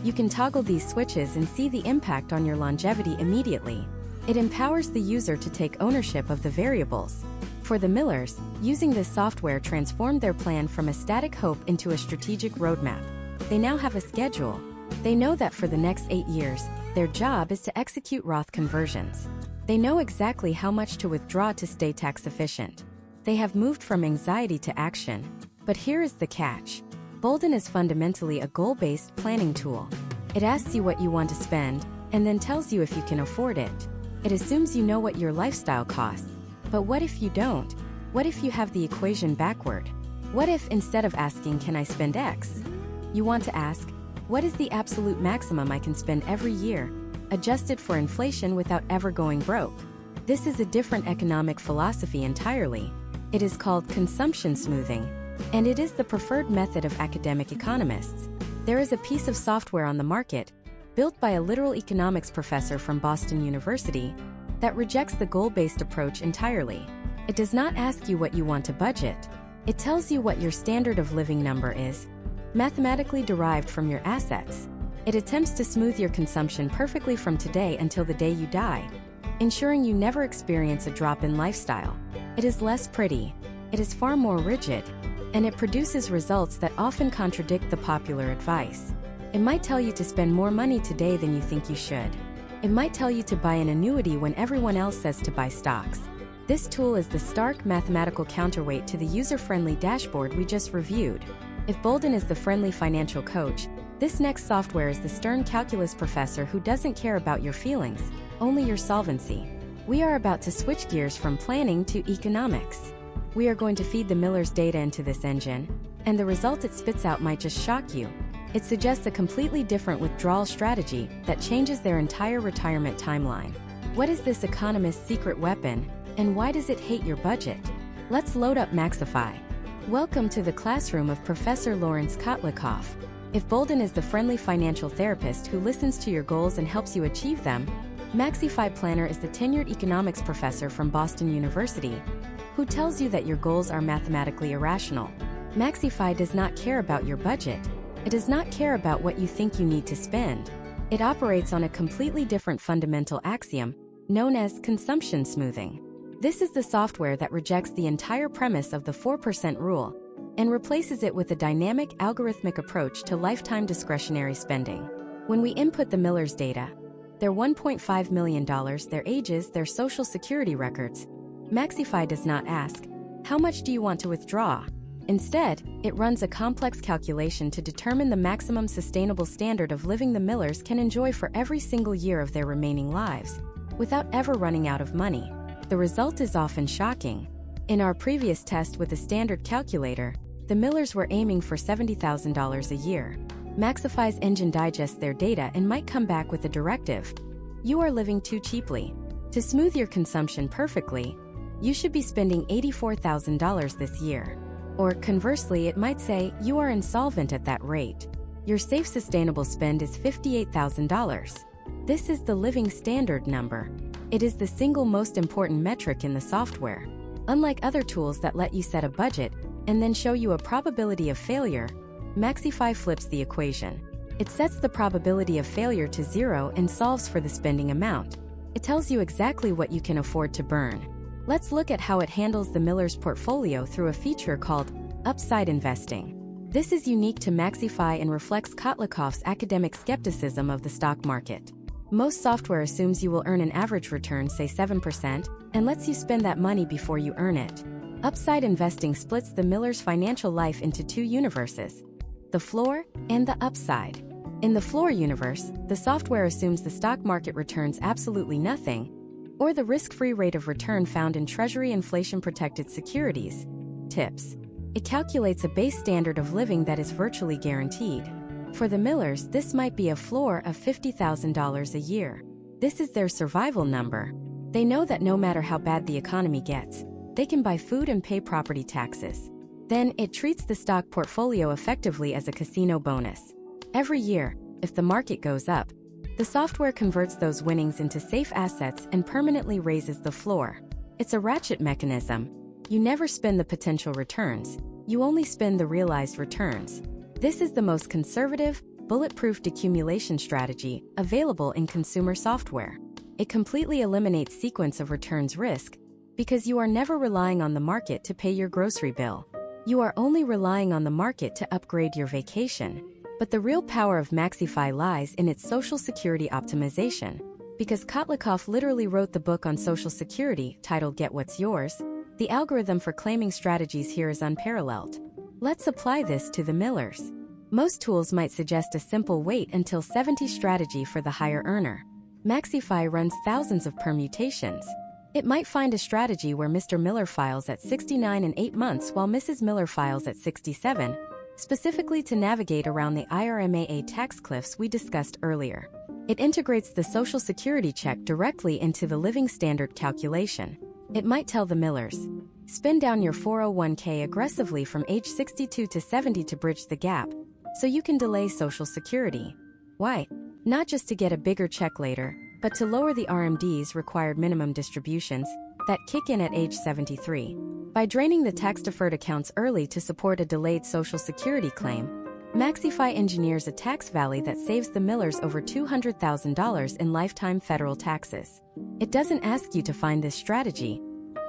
You can toggle these switches and see the impact on your longevity immediately. It empowers the user to take ownership of the variables. For the Millers, using this software transformed their plan from a static hope into a strategic roadmap. They now have a schedule. They know that for the next 8 years, their job is to execute Roth conversions. They know exactly how much to withdraw to stay tax efficient. They have moved from anxiety to action. But here is the catch. Bolden is fundamentally a goal-based planning tool. It asks you what you want to spend, and then tells you if you can afford it. It assumes you know what your lifestyle costs. But what if you don't? What if you have the equation backward? What if, instead of asking, "Can I spend X?" you want to ask, "What is the absolute maximum I can spend every year, adjusted for inflation without ever going broke?" This is a different economic philosophy entirely. It is called consumption smoothing, and it is the preferred method of academic economists. There is a piece of software on the market, built by a literal economics professor from Boston University, that rejects the goal-based approach entirely. It does not ask you what you want to budget. It tells you what your standard of living number is, mathematically derived from your assets. It attempts to smooth your consumption perfectly from today until the day you die, ensuring you never experience a drop in lifestyle. It is less pretty, it is far more rigid, and it produces results that often contradict the popular advice. It might tell you to spend more money today than you think you should. It might tell you to buy an annuity when everyone else says to buy stocks. This tool is the stark mathematical counterweight to the user-friendly dashboard we just reviewed. If Bolden is the friendly financial coach, this next software is the stern calculus professor who doesn't care about your feelings, only your solvency. We are about to switch gears from planning to economics. We are going to feed the Miller's data into this engine, and the result it spits out might just shock you. It suggests a completely different withdrawal strategy that changes their entire retirement timeline. What is this economist's secret weapon, and why does it hate your budget? Let's load up Maxify. Welcome to the classroom of Professor Lawrence Kotlikoff. If Bolden is the friendly financial therapist who listens to your goals and helps you achieve them, Maxify Planner is the tenured economics professor from Boston University, who tells you that your goals are mathematically irrational. Maxify does not care about your budget. It does not care about what you think you need to spend. It operates on a completely different fundamental axiom, known as consumption smoothing. This is the software that rejects the entire premise of the 4% rule and replaces it with a dynamic, algorithmic approach to lifetime discretionary spending. When we input the Miller's data, their $1.5 million, their ages, their Social Security records, Maxify does not ask, "How much do you want to withdraw?" Instead, it runs a complex calculation to determine the maximum sustainable standard of living the Millers can enjoy for every single year of their remaining lives, without ever running out of money. The result is often shocking. In our previous test with a standard calculator, the Millers were aiming for $70,000 a year. Maxify's engine digests their data and might come back with a directive: "You are living too cheaply. To smooth your consumption perfectly, you should be spending $84,000 this year." Or conversely, it might say, "You are insolvent at that rate. Your safe sustainable spend is $58,000. This is the living standard number. It is the single most important metric in the software. Unlike other tools that let you set a budget and then show you a probability of failure, Maxify flips the equation. It sets the probability of failure to 0 and solves for the spending amount. It tells you exactly what you can afford to burn. Let's look at how it handles the Miller's portfolio through a feature called upside investing. This is unique to Maxify and reflects Kotlikoff's academic skepticism of the stock market. Most software assumes you will earn an average return, say 7%, and lets you spend that money before you earn it. Upside investing splits the Miller's financial life into two universes: the floor and the upside. In the floor universe, the software assumes the stock market returns absolutely nothing, or the risk-free rate of return found in Treasury inflation-protected securities, TIPS. It calculates a base standard of living that is virtually guaranteed. For the Millers, this might be a floor of $50,000 a year. This is their survival number. They know that no matter how bad the economy gets, they can buy food and pay property taxes. Then it treats the stock portfolio effectively as a casino bonus. Every year, if the market goes up, the software converts those winnings into safe assets and permanently raises the floor. It's a ratchet mechanism. You never spend the potential returns, you only spend the realized returns. This is the most conservative, bulletproof decumulation strategy available in consumer software. It completely eliminates sequence of returns risk because you are never relying on the market to pay your grocery bill. You are only relying on the market to upgrade your vacation. But the real power of Maxify lies in its Social Security optimization. Because Kotlikoff literally wrote the book on Social Security, titled Get What's Yours, the algorithm for claiming strategies here is unparalleled. Let's apply this to the Millers. Most tools might suggest a simple wait until 70 strategy for the higher earner. Maxify runs thousands of permutations. It might find a strategy where Mr. Miller files at 69 and 8 months while Mrs. Miller files at 67, specifically to navigate around the IRMAA tax cliffs we discussed earlier. It integrates the Social Security check directly into the living standard calculation. It might tell the Millers, spend down your 401k aggressively from age 62 to 70 to bridge the gap, so you can delay Social Security. Why? Not just to get a bigger check later, but to lower the RMD's required minimum distributions that kick in at age 73. By draining the tax-deferred accounts early to support a delayed Social Security claim, Maxify engineers a tax valley that saves the Millers over $200,000 in lifetime federal taxes. It doesn't ask you to find this strategy.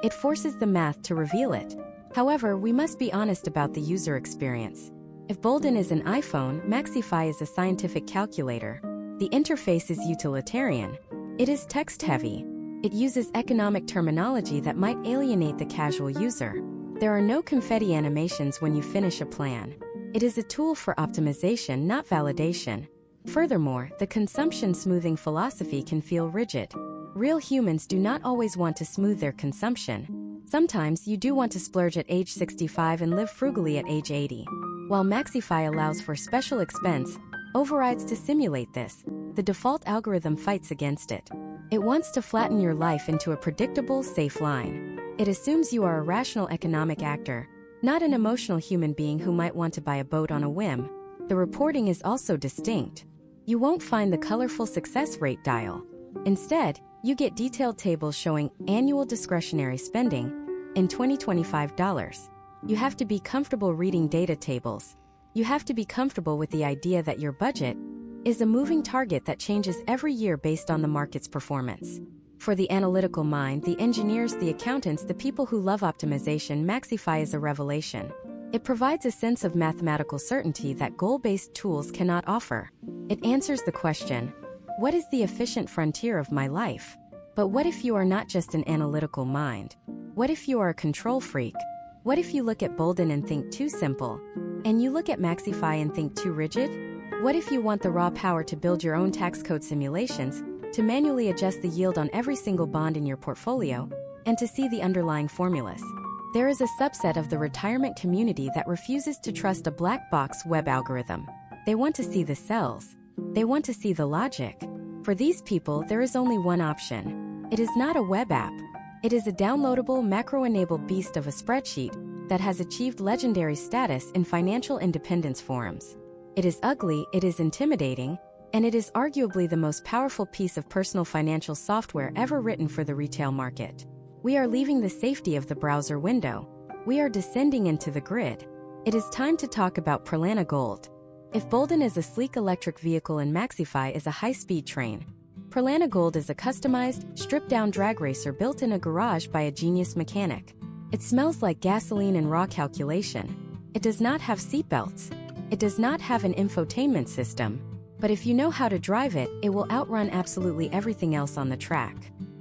It forces the math to reveal it. However, we must be honest about the user experience. If Bolden is an iPhone, Maxify is a scientific calculator. The interface is utilitarian. It is text-heavy. It uses economic terminology that might alienate the casual user. There are no confetti animations when you finish a plan. It is a tool for optimization, not validation. Furthermore, the consumption smoothing philosophy can feel rigid. Real humans do not always want to smooth their consumption. Sometimes you do want to splurge at age 65 and live frugally at age 80. While Maxify allows for special expense overrides to simulate this, the default algorithm fights against it. It wants to flatten your life into a predictable, safe line. It assumes you are a rational economic actor, not an emotional human being who might want to buy a boat on a whim. The reporting is also distinct. You won't find the colorful success rate dial. Instead, you get detailed tables showing annual discretionary spending in 2025 dollars. You have to be comfortable reading data tables. You have to be comfortable with the idea that your budget is a moving target that changes every year based on the market's performance. For the analytical mind, the engineers, the accountants, the people who love optimization, Maxify is a revelation. It provides a sense of mathematical certainty that goal-based tools cannot offer. It answers the question, what is the efficient frontier of my life? But what if you are not just an analytical mind? What if you are a control freak? What if you look at Bolden and think too simple? And you look at Maxify and think too rigid? What if you want the raw power to build your own tax code simulations, to manually adjust the yield on every single bond in your portfolio, and to see the underlying formulas? There is a subset of the retirement community that refuses to trust a black box web algorithm. They want to see the cells. They want to see the logic. For these people, there is only one option. It is not a web app. It is a downloadable, macro-enabled beast of a spreadsheet that has achieved legendary status in financial independence forums. It is ugly, it is intimidating, and it is arguably the most powerful piece of personal financial software ever written for the retail market. We are leaving the safety of the browser window. We are descending into the grid. It is time to talk about Pralana Gold. If Bolden is a sleek electric vehicle and Maxify is a high-speed train, Pralana Gold is a customized, stripped-down drag racer built in a garage by a genius mechanic. It smells like gasoline and raw calculation. It does not have seatbelts. It does not have an infotainment system. But if you know how to drive it, it will outrun absolutely everything else on the track.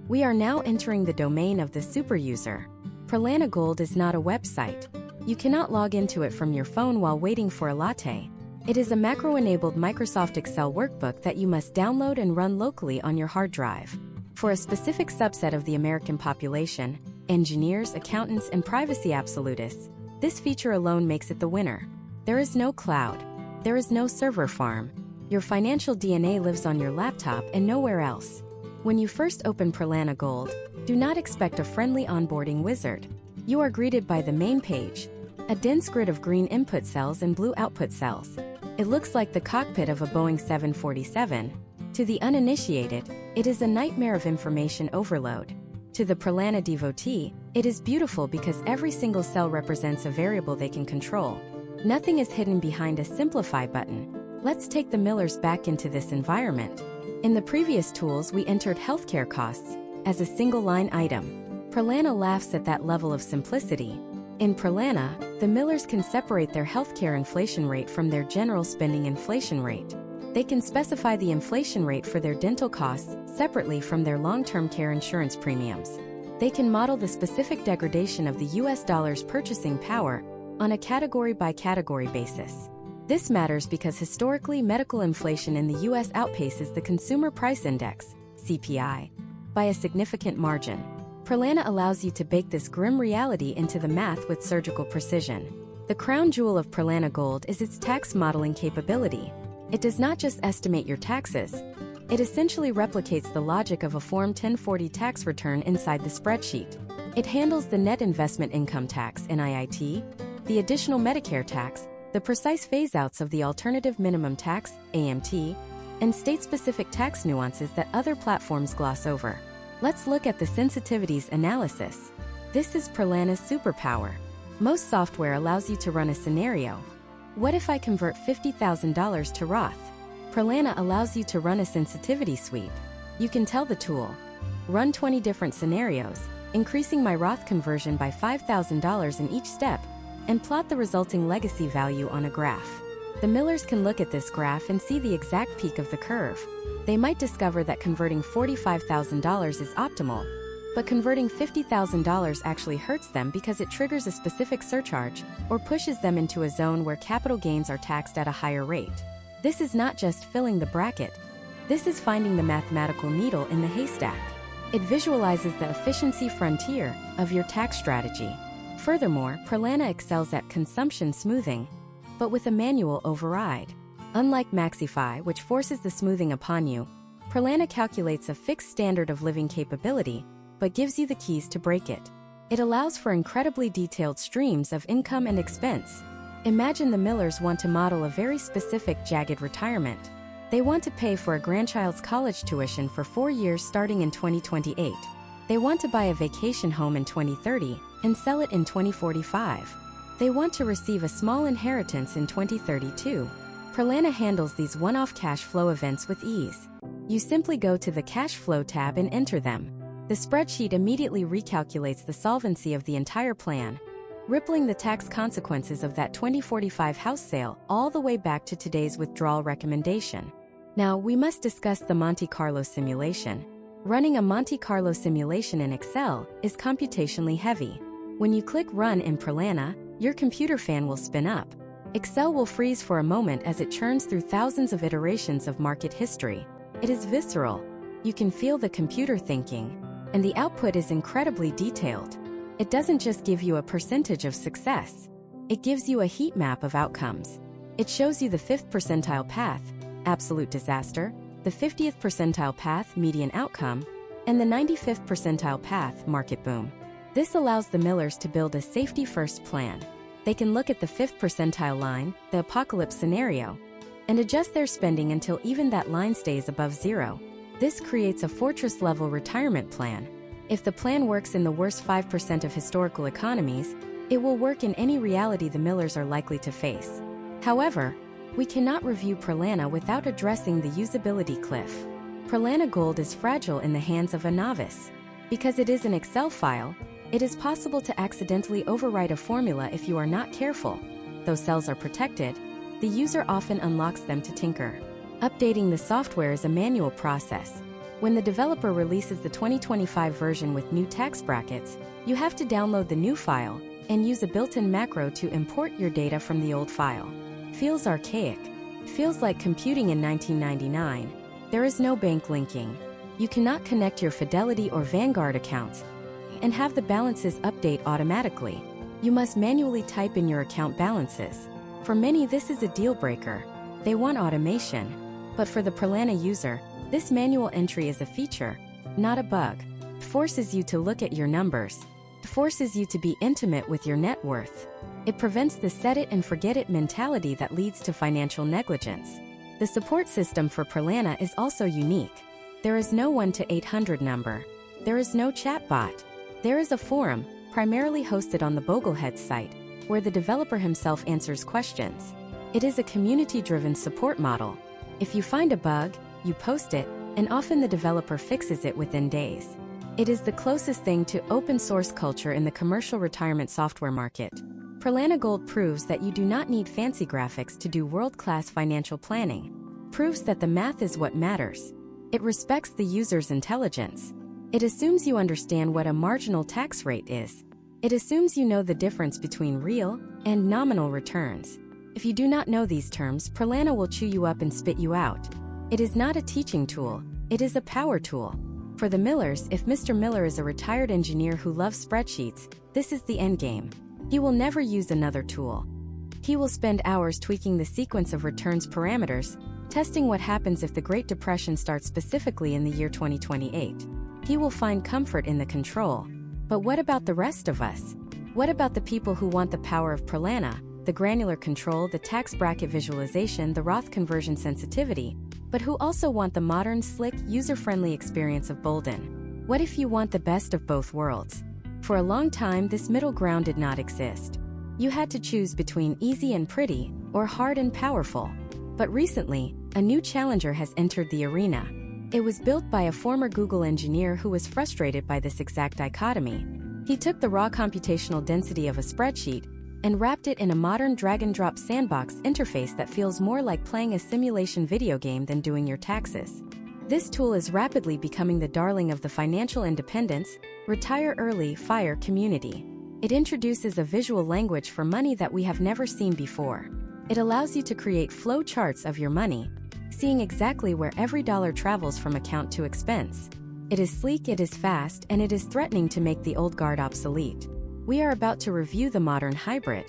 We are now entering the domain of the super user. Pralana Gold is not a website. You cannot log into it from your phone while waiting for a latte. It is a macro-enabled Microsoft Excel workbook that you must download and run locally on your hard drive. For a specific subset of the American population, engineers, accountants, and privacy absolutists, this feature alone makes it the winner. There is no cloud. There is no server farm. Your financial DNA lives on your laptop and nowhere else. When you first open Pralana Gold, do not expect a friendly onboarding wizard. You are greeted by the main page, a dense grid of green input cells and blue output cells. It looks like the cockpit of a Boeing 747. To the uninitiated, it is a nightmare of information overload. To the Pralana devotee, it is beautiful because every single cell represents a variable they can control. Nothing is hidden behind a simplify button. Let's take the Millers back into this environment. In the previous tools, we entered healthcare costs as a single line item. Pralana laughs at that level of simplicity. In Pralana, the Millers can separate their healthcare inflation rate from their general spending inflation rate. They can specify the inflation rate for their dental costs separately from their long-term care insurance premiums. They can model the specific degradation of the US dollar's purchasing power on a category-by-category basis. This matters because historically medical inflation in the US outpaces the Consumer Price Index, CPI, by a significant margin. Pralana allows you to bake this grim reality into the math with surgical precision. The crown jewel of Pralana Gold is its tax modeling capability. It does not just estimate your taxes. It essentially replicates the logic of a Form 1040 tax return inside the spreadsheet. It handles the net investment income tax (NIIT), the additional Medicare tax, the precise phase-outs of the alternative minimum tax (AMT), and state-specific tax nuances that other platforms gloss over. Let's look at the sensitivities analysis. This is Pralana's superpower. Most software allows you to run a scenario. What if I convert $50,000 to Roth? Pralana allows you to run a sensitivity sweep. You can tell the tool, run 20 different scenarios, increasing my Roth conversion by $5,000 in each step, and plot the resulting legacy value on a graph. The Millers can look at this graph and see the exact peak of the curve. They might discover that converting $45,000 is optimal, but converting $50,000 actually hurts them because it triggers a specific surcharge or pushes them into a zone where capital gains are taxed at a higher rate. This is not just filling the bracket. This is finding the mathematical needle in the haystack. It visualizes the efficiency frontier of your tax strategy. Furthermore, Pralana excels at consumption smoothing, but with a manual override. Unlike Maxify, which forces the smoothing upon you, Pralana calculates a fixed standard of living capability, but gives you the keys to break it. It allows for incredibly detailed streams of income and expense. Imagine the Millers want to model a very specific jagged retirement. They want to pay for a grandchild's college tuition for 4 years starting in 2028. They want to buy a vacation home in 2030 and sell it in 2045. They want to receive a small inheritance in 2032. Pralana handles these one-off cash flow events with ease. You simply go to the Cash Flow tab and enter them. The spreadsheet immediately recalculates the solvency of the entire plan, rippling the tax consequences of that 2045 house sale all the way back to today's withdrawal recommendation. Now, we must discuss the Monte Carlo simulation. Running a Monte Carlo simulation in Excel is computationally heavy. When you click Run in Pralana, your computer fan will spin up. Excel will freeze for a moment as it churns through thousands of iterations of market history. It is visceral. You can feel the computer thinking, and the output is incredibly detailed. It doesn't just give you a percentage of success. It gives you a heat map of outcomes. It shows you the 5th percentile path, absolute disaster, the 50th percentile path, median outcome, and the 95th percentile path, market boom. This allows the Millers to build a safety-first plan. They can look at the 5th percentile line, the apocalypse scenario, and adjust their spending until even that line stays above zero. This creates a fortress-level retirement plan. If the plan works in the worst 5% of historical economies, it will work in any reality the Millers are likely to face. However, we cannot review Pralana without addressing the usability cliff. Pralana Gold is fragile in the hands of a novice. Because it is an Excel file, it is possible to accidentally overwrite a formula if you are not careful. Though cells are protected, the user often unlocks them to tinker. Updating the software is a manual process. When the developer releases the 2025 version with new tax brackets, you have to download the new file and use a built-in macro to import your data from the old file. Feels archaic. Feels like computing in 1999. There is no bank linking. You cannot connect your Fidelity or Vanguard accounts and have the balances update automatically. You must manually type in your account balances. For many, this is a deal breaker. They want automation. But for the Pralana user, this manual entry is a feature, not a bug. It forces you to look at your numbers. It forces you to be intimate with your net worth. It prevents the set it and forget it mentality that leads to financial negligence. The support system for Pralana is also unique. There is no 1-800 number. There is no chatbot. There is a forum, primarily hosted on the Boglehead site, where the developer himself answers questions. It is a community-driven support model. If you find a bug, you post it, and often the developer fixes it within days. It is the closest thing to open-source culture in the commercial retirement software market. Pralana Gold proves that you do not need fancy graphics to do world-class financial planning. Proves that the math is what matters. It respects the user's intelligence. It assumes you understand what a marginal tax rate is. It assumes you know the difference between real and nominal returns. If you do not know these terms, Pralana will chew you up and spit you out. It is not a teaching tool, it is a power tool. For the Millers, if Mr. Miller is a retired engineer who loves spreadsheets, this is the endgame. He will never use another tool. He will spend hours tweaking the sequence of returns parameters, testing what happens if the Great Depression starts specifically in the year 2028. He will find comfort in the control. But what about the rest of us? What about the people who want the power of Pralana, the granular control, the tax bracket visualization, the Roth conversion sensitivity, but who also want the modern, slick, user-friendly experience of Bolden? What if you want the best of both worlds? For a long time, this middle ground did not exist. You had to choose between easy and pretty, or hard and powerful. But recently, a new challenger has entered the arena. It was built by a former Google engineer who was frustrated by this exact dichotomy. He took the raw computational density of a spreadsheet and wrapped it in a modern drag-and-drop sandbox interface that feels more like playing a simulation video game than doing your taxes. This tool is rapidly becoming the darling of the financial independence, retire early, FIRE community. It introduces a visual language for money that we have never seen before. It allows you to create flow charts of your money, seeing exactly where every dollar travels from account to expense. It is sleek, it is fast, and it is threatening to make the old guard obsolete. We are about to review the modern hybrid,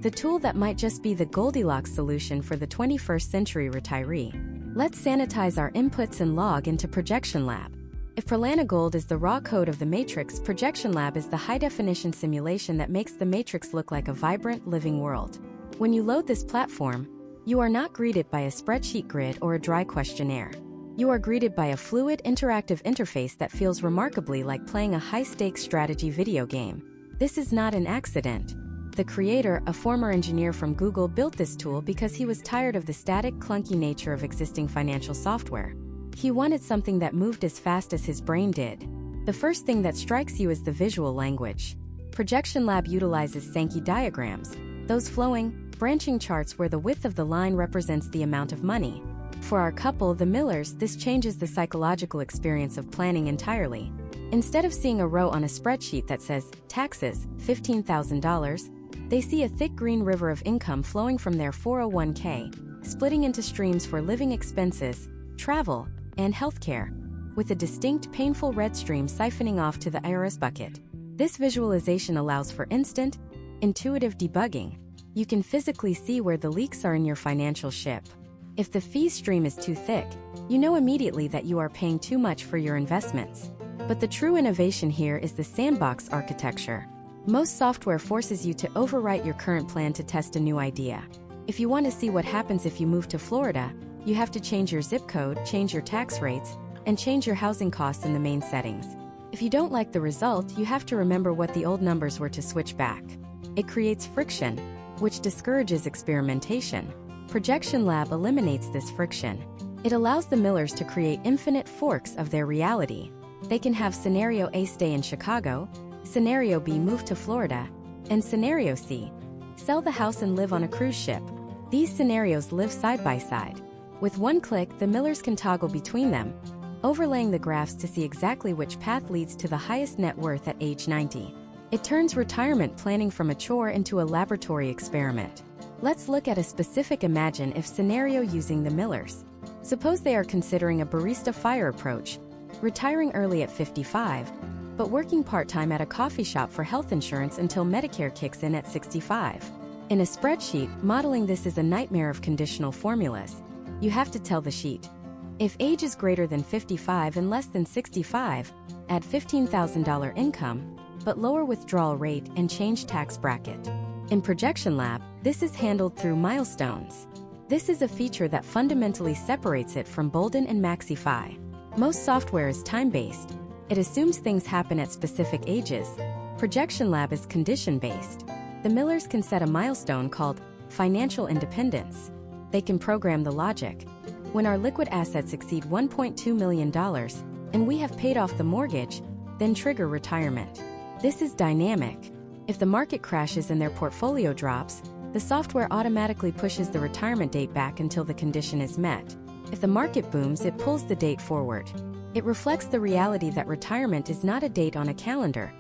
the tool that might just be the Goldilocks solution for the 21st century retiree. Let's sanitize our inputs and log into Projection Lab. If Pralana Gold is the raw code of the Matrix, Projection Lab is the high-definition simulation that makes the Matrix look like a vibrant, living world. When you load this platform, you are not greeted by a spreadsheet grid or a dry questionnaire. You are greeted by a fluid, interactive interface that feels remarkably like playing a high-stakes strategy video game. This is not an accident. The creator, a former engineer from Google, built this tool because he was tired of the static, clunky nature of existing financial software. He wanted something that moved as fast as his brain did. The first thing that strikes you is the visual language. Projection Lab utilizes Sankey diagrams, those flowing, branching charts where the width of the line represents the amount of money. For our couple, the Millers, this changes the psychological experience of planning entirely. Instead of seeing a row on a spreadsheet that says, taxes, $15,000, they see a thick green river of income flowing from their 401k, splitting into streams for living expenses, travel, and healthcare, with a distinct painful red stream siphoning off to the IRS bucket. This visualization allows for instant, intuitive debugging. You can physically see where the leaks are in your financial ship. If the fee stream is too thick, you know immediately that you are paying too much for your investments. But the true innovation here is the sandbox architecture. Most software forces you to overwrite your current plan to test a new idea. If you want to see what happens if you move to Florida, you have to change your zip code, change your tax rates, and change your housing costs in the main settings. If you don't like the result, you have to remember what the old numbers were to switch back. It creates friction, which discourages experimentation. Projection Lab eliminates this friction. It allows the Millers to create infinite forks of their reality. They can have Scenario A stay in Chicago, Scenario B move to Florida, and Scenario C sell the house and live on a cruise ship. These scenarios live side by side. With one click, the Millers can toggle between them, overlaying the graphs to see exactly which path leads to the highest net worth at age 90. It turns retirement planning from a chore into a laboratory experiment. Let's look at a specific imagine if scenario using the Millers. Suppose they are considering a barista fire approach, retiring early at 55, but working part-time at a coffee shop for health insurance until Medicare kicks in at 65. In a spreadsheet, modeling this is a nightmare of conditional formulas. You have to tell the sheet, if age is greater than 55 and less than 65, add $15,000 income, but lower withdrawal rate and change tax bracket. In Projection Lab, this is handled through milestones. This is a feature that fundamentally separates it from Bolden and MaxiFi. Most software is time-based. It assumes things happen at specific ages. Projection Lab is condition-based. The Millers can set a milestone called financial independence. They can program the logic. When our liquid assets exceed $1.2 million and we have paid off the mortgage, then trigger retirement. This is dynamic. If the market crashes and their portfolio drops, the software automatically pushes the retirement date back until the condition is met. If the market booms, it pulls the date forward. It reflects the reality that retirement is not a date on a calendar.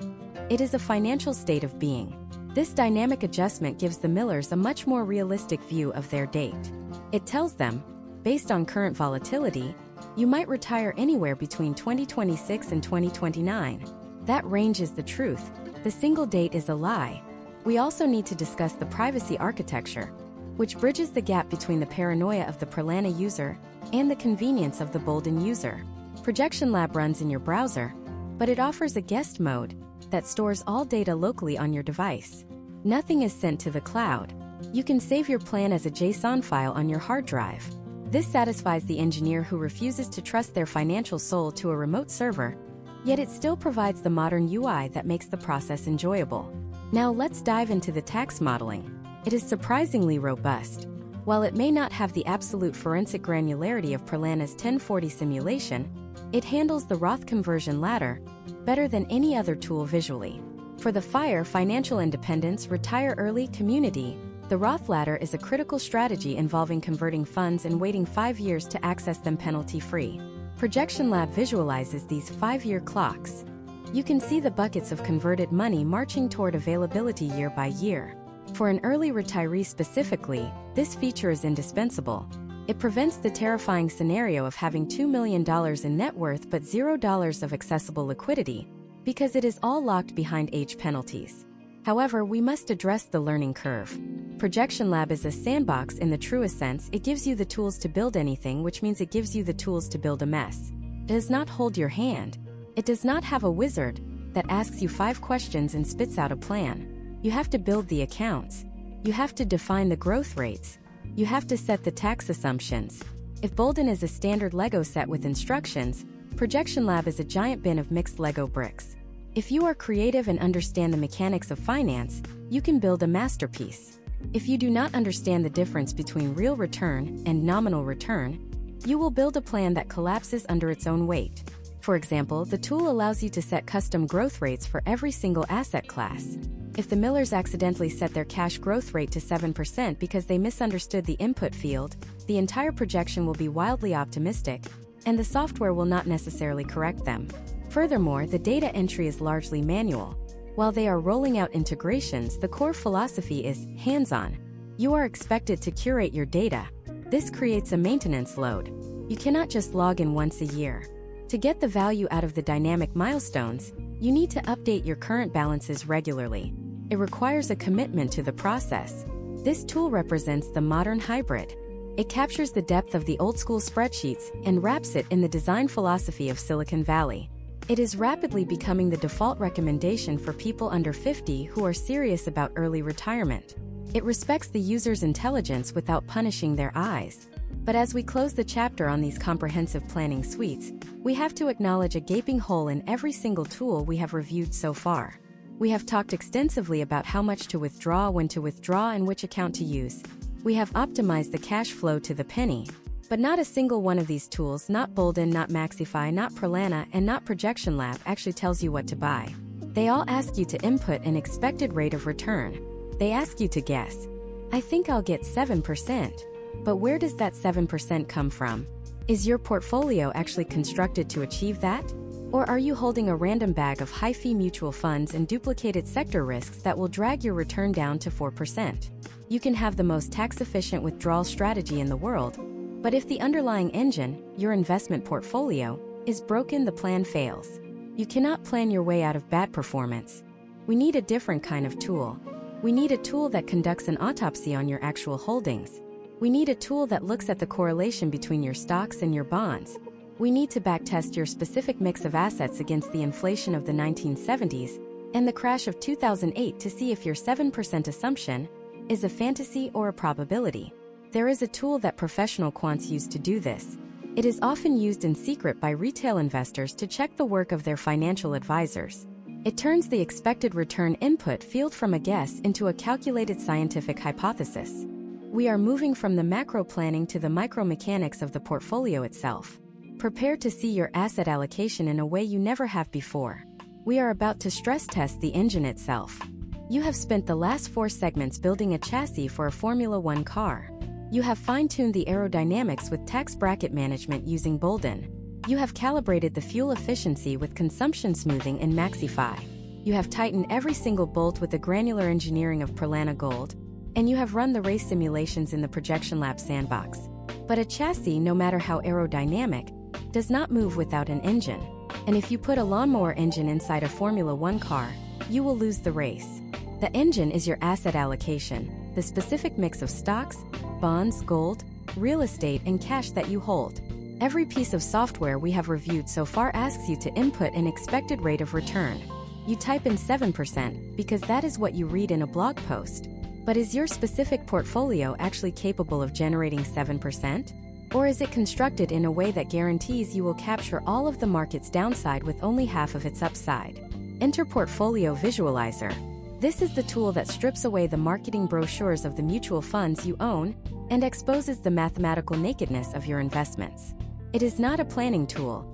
It is a financial state of being. This dynamic adjustment gives the Millers a much more realistic view of their date. It tells them, based on current volatility, you might retire anywhere between 2026 and 2029. That range is the truth. The single date is a lie. We also need to discuss the privacy architecture, which bridges the gap between the paranoia of the Prolana user and the convenience of the Bolden user. Projection Lab runs in your browser, but it offers a guest mode that stores all data locally on your device. Nothing is sent to the cloud. You can save your plan as a JSON file on your hard drive. This satisfies the engineer who refuses to trust their financial soul to a remote server, yet it still provides the modern UI that makes the process enjoyable. Now let's dive into the tax modeling. It is surprisingly robust. While it may not have the absolute forensic granularity of Prolana's 1040 simulation, it handles the Roth conversion ladder better than any other tool visually. For the FIRE financial independence, retire early community, the Roth ladder is a critical strategy involving converting funds and waiting 5 years to access them penalty-free. Projection Lab visualizes these 5-year clocks. You can see the buckets of converted money marching toward availability year by year. For an early retiree specifically, this feature is indispensable. It prevents the terrifying scenario of having $2 million in net worth but $0 of accessible liquidity, because it is all locked behind age penalties. However, we must address the learning curve. Projection Lab is a sandbox in the truest sense. It gives you the tools to build anything, which means it gives you the tools to build a mess. It does not hold your hand. It does not have a wizard that asks you 5 questions and spits out a plan. You have to build the accounts. You have to define the growth rates. You have to set the tax assumptions. If Bolden is a standard Lego set with instructions, Projection Lab is a giant bin of mixed Lego bricks. If you are creative and understand the mechanics of finance, you can build a masterpiece. If you do not understand the difference between real return and nominal return, you will build a plan that collapses under its own weight. For example, the tool allows you to set custom growth rates for every single asset class. If the Millers accidentally set their cash growth rate to 7% because they misunderstood the input field, the entire projection will be wildly optimistic, and the software will not necessarily correct them. Furthermore, the data entry is largely manual. While they are rolling out integrations, the core philosophy is hands-on. You are expected to curate your data. This creates a maintenance load. You cannot just log in once a year. To get the value out of the dynamic milestones, you need to update your current balances regularly. It requires a commitment to the process. This tool represents the modern hybrid. It captures the depth of the old-school spreadsheets and wraps it in the design philosophy of Silicon Valley. It is rapidly becoming the default recommendation for people under 50 who are serious about early retirement. It respects the user's intelligence without punishing their eyes. But as we close the chapter on these comprehensive planning suites, we have to acknowledge a gaping hole in every single tool we have reviewed so far. We have talked extensively about how much to withdraw, when to withdraw, and which account to use. We have optimized the cash flow to the penny. But not a single one of these tools, not Bolden, not Maxify, not Prolana, and not Projection Lab, actually tells you what to buy. They all ask you to input an expected rate of return. They ask you to guess. I think I'll get 7%. But where does that 7% come from? Is your portfolio actually constructed to achieve that? Or are you holding a random bag of high-fee mutual funds and duplicated sector risks that will drag your return down to 4%? You can have the most tax-efficient withdrawal strategy in the world, but if the underlying engine, your investment portfolio, is broken, the plan fails. You cannot plan your way out of bad performance. We need a different kind of tool. We need a tool that conducts an autopsy on your actual holdings. We need a tool that looks at the correlation between your stocks and your bonds. We need to backtest your specific mix of assets against the inflation of the 1970s and the crash of 2008 to see if your 7% assumption is a fantasy or a probability. There is a tool that professional quants use to do this. It is often used in secret by retail investors to check the work of their financial advisors. It turns the expected return input field from a guess into a calculated scientific hypothesis. We are moving from the macro planning to the micro mechanics of the portfolio itself. Prepare to see your asset allocation in a way you never have before. We are about to stress test the engine itself. You have spent the last 4 segments building a chassis for a Formula One car. You have fine-tuned the aerodynamics with tax bracket management using Bolden. You have calibrated the fuel efficiency with consumption smoothing in Maxify. You have tightened every single bolt with the granular engineering of Prolana Gold. And you have run the race simulations in the Projection Lab sandbox. But a chassis, no matter how aerodynamic, does not move without an engine. And if you put a lawnmower engine inside a Formula One car, you will lose the race. The engine is your asset allocation, the specific mix of stocks, bonds, gold, real estate, and cash that you hold. Every piece of software we have reviewed so far asks you to input an expected rate of return. You type in 7% because that is what you read in a blog post. But is your specific portfolio actually capable of generating 7%? Or is it constructed in a way that guarantees you will capture all of the market's downside with only half of its upside? Enter Portfolio Visualizer. This is the tool that strips away the marketing brochures of the mutual funds you own and exposes the mathematical nakedness of your investments. It is not a planning tool.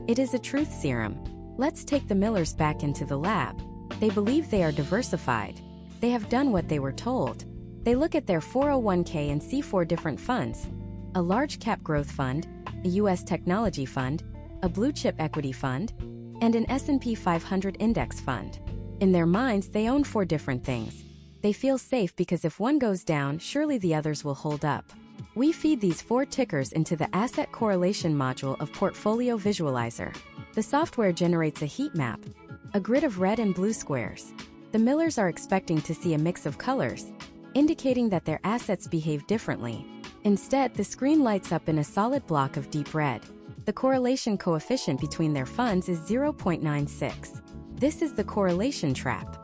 It is a truth serum. Let's take the Millers back into the lab. They believe they are diversified. They have done what they were told. They look at their 401k and see 4 different funds: a large cap growth fund, a US technology fund, a blue chip equity fund, and an S&P 500 index fund. In their minds, they own 4 different things. They feel safe because if one goes down, surely the others will hold up. We feed these 4 tickers into the Asset Correlation module of Portfolio Visualizer. The software generates a heat map, a grid of red and blue squares. The Millers are expecting to see a mix of colors, indicating that their assets behave differently. Instead, the screen lights up in a solid block of deep red. The correlation coefficient between their funds is 0.96. This is the correlation trap.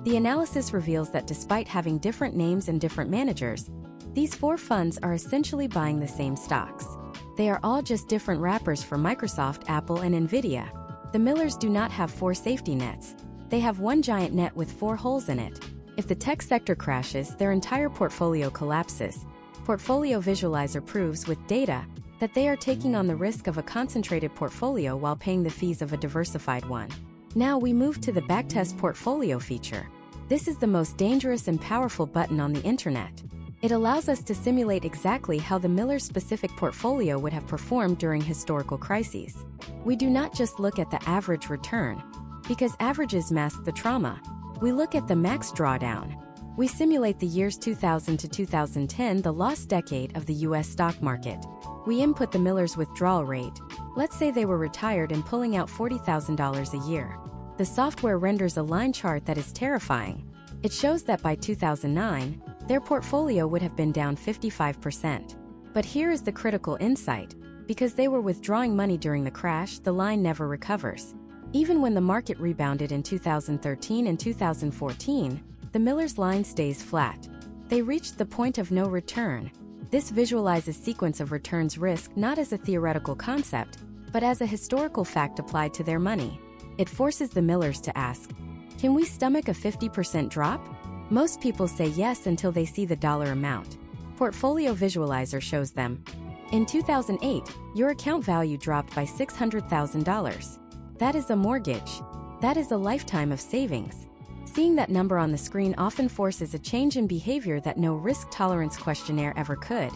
The analysis reveals that despite having different names and different managers, these 4 funds are essentially buying the same stocks. They are all just different wrappers for Microsoft, Apple, and Nvidia. The Millers do not have 4 safety nets. They have one giant net with 4 holes in it. If the tech sector crashes, their entire portfolio collapses. Portfolio Visualizer proves with data that they are taking on the risk of a concentrated portfolio while paying the fees of a diversified one. Now we move to the Backtest Portfolio feature. This is the most dangerous and powerful button on the internet. It allows us to simulate exactly how the Miller-specific portfolio would have performed during historical crises. We do not just look at the average return, because averages mask the trauma. We look at the max drawdown. We simulate the years 2000 to 2010, the lost decade of the US stock market. We input the Miller's withdrawal rate. Let's say they were retired and pulling out $40,000 a year. The software renders a line chart that is terrifying. It shows that by 2009, their portfolio would have been down 55%. But here is the critical insight. Because they were withdrawing money during the crash, the line never recovers. Even when the market rebounded in 2013 and 2014, the Miller's line stays flat. They reached the point of no return. This visualizes sequence of returns risk not as a theoretical concept, but as a historical fact applied to their money. It forces the Millers to ask, can we stomach a 50% drop? Most people say yes until they see the dollar amount. Portfolio Visualizer shows them. In 2008, your account value dropped by $600,000. That is a mortgage. That is a lifetime of savings. Seeing that number on the screen often forces a change in behavior that no risk tolerance questionnaire ever could.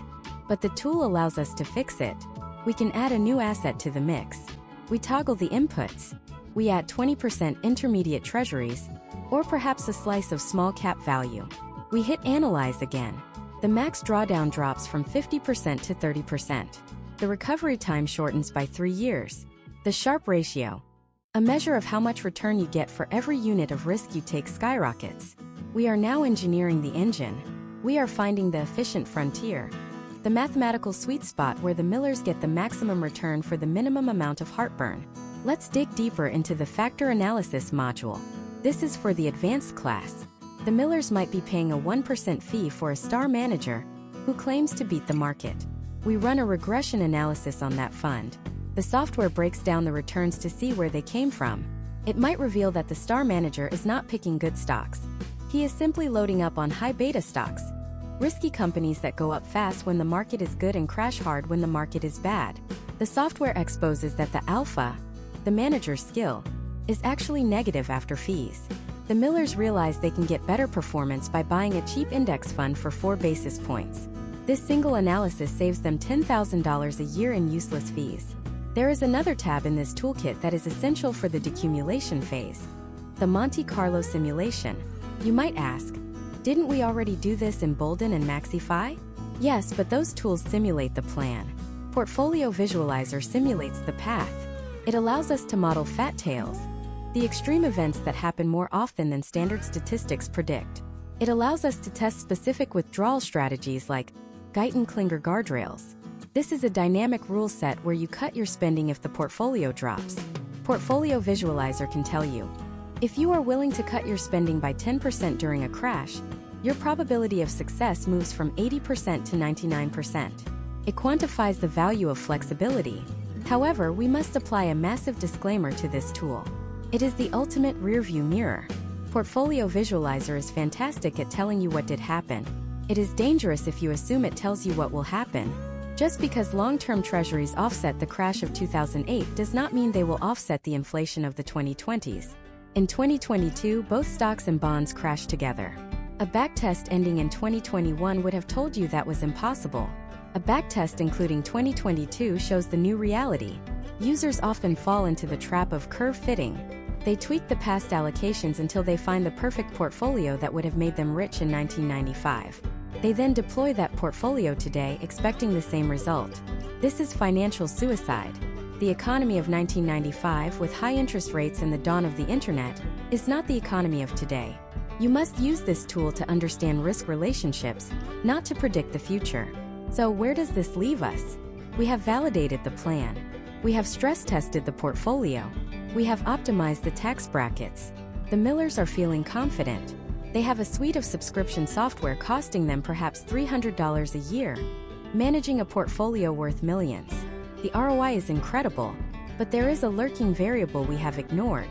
But the tool allows us to fix it. We can add a new asset to the mix. We toggle the inputs. We add 20% intermediate treasuries, or perhaps a slice of small cap value. We hit Analyze again. The max drawdown drops from 50% to 30%. The recovery time shortens by 3 years. The Sharpe ratio, a measure of how much return you get for every unit of risk you take, skyrockets. We are now engineering the engine. We are finding the efficient frontier. The mathematical sweet spot where the Millers get the maximum return for the minimum amount of heartburn. Let's dig deeper into the factor analysis module. This is for the advanced class. The Millers might be paying a 1% fee for a star manager who claims to beat the market. We run a regression analysis on that fund. The software breaks down the returns to see where they came from. It might reveal that the star manager is not picking good stocks. He is simply loading up on high beta stocks, risky companies that go up fast when the market is good and crash hard when the market is bad. The software exposes that the alpha, the manager's skill, is actually negative after fees. The Millers realize they can get better performance by buying a cheap index fund for 4 basis points. This single analysis saves them $10,000 a year in useless fees. There is another tab in this toolkit that is essential for the decumulation phase, the Monte Carlo simulation. You might ask, didn't we already do this in Bolden and Maxify? Yes, but those tools simulate the plan. Portfolio Visualizer simulates the path. It allows us to model fat tails, the extreme events that happen more often than standard statistics predict. It allows us to test specific withdrawal strategies like Guyton-Klinger guardrails. This is a dynamic rule set where you cut your spending if the portfolio drops. Portfolio Visualizer can tell you, if you are willing to cut your spending by 10% during a crash, your probability of success moves from 80% to 99%. It quantifies the value of flexibility. However, we must apply a massive disclaimer to this tool. It is the ultimate rearview mirror. Portfolio Visualizer is fantastic at telling you what did happen. It is dangerous if you assume it tells you what will happen. Just because long-term treasuries offset the crash of 2008 does not mean they will offset the inflation of the 2020s. In 2022, both stocks and bonds crashed together. A backtest ending in 2021 would have told you that was impossible. A backtest including 2022 shows the new reality. Users often fall into the trap of curve fitting. They tweak the past allocations until they find the perfect portfolio that would have made them rich in 1995. They then deploy that portfolio today expecting the same result. This is financial suicide. The economy of 1995, with high interest rates and the dawn of the internet, is not the economy of today. You must use this tool to understand risk relationships, not to predict the future. So where does this leave us? We have validated the plan. We have stress tested the portfolio. We have optimized the tax brackets. The Millers are feeling confident. They have a suite of subscription software costing them perhaps $300 a year, managing a portfolio worth millions. The ROI is incredible, but there is a lurking variable we have ignored.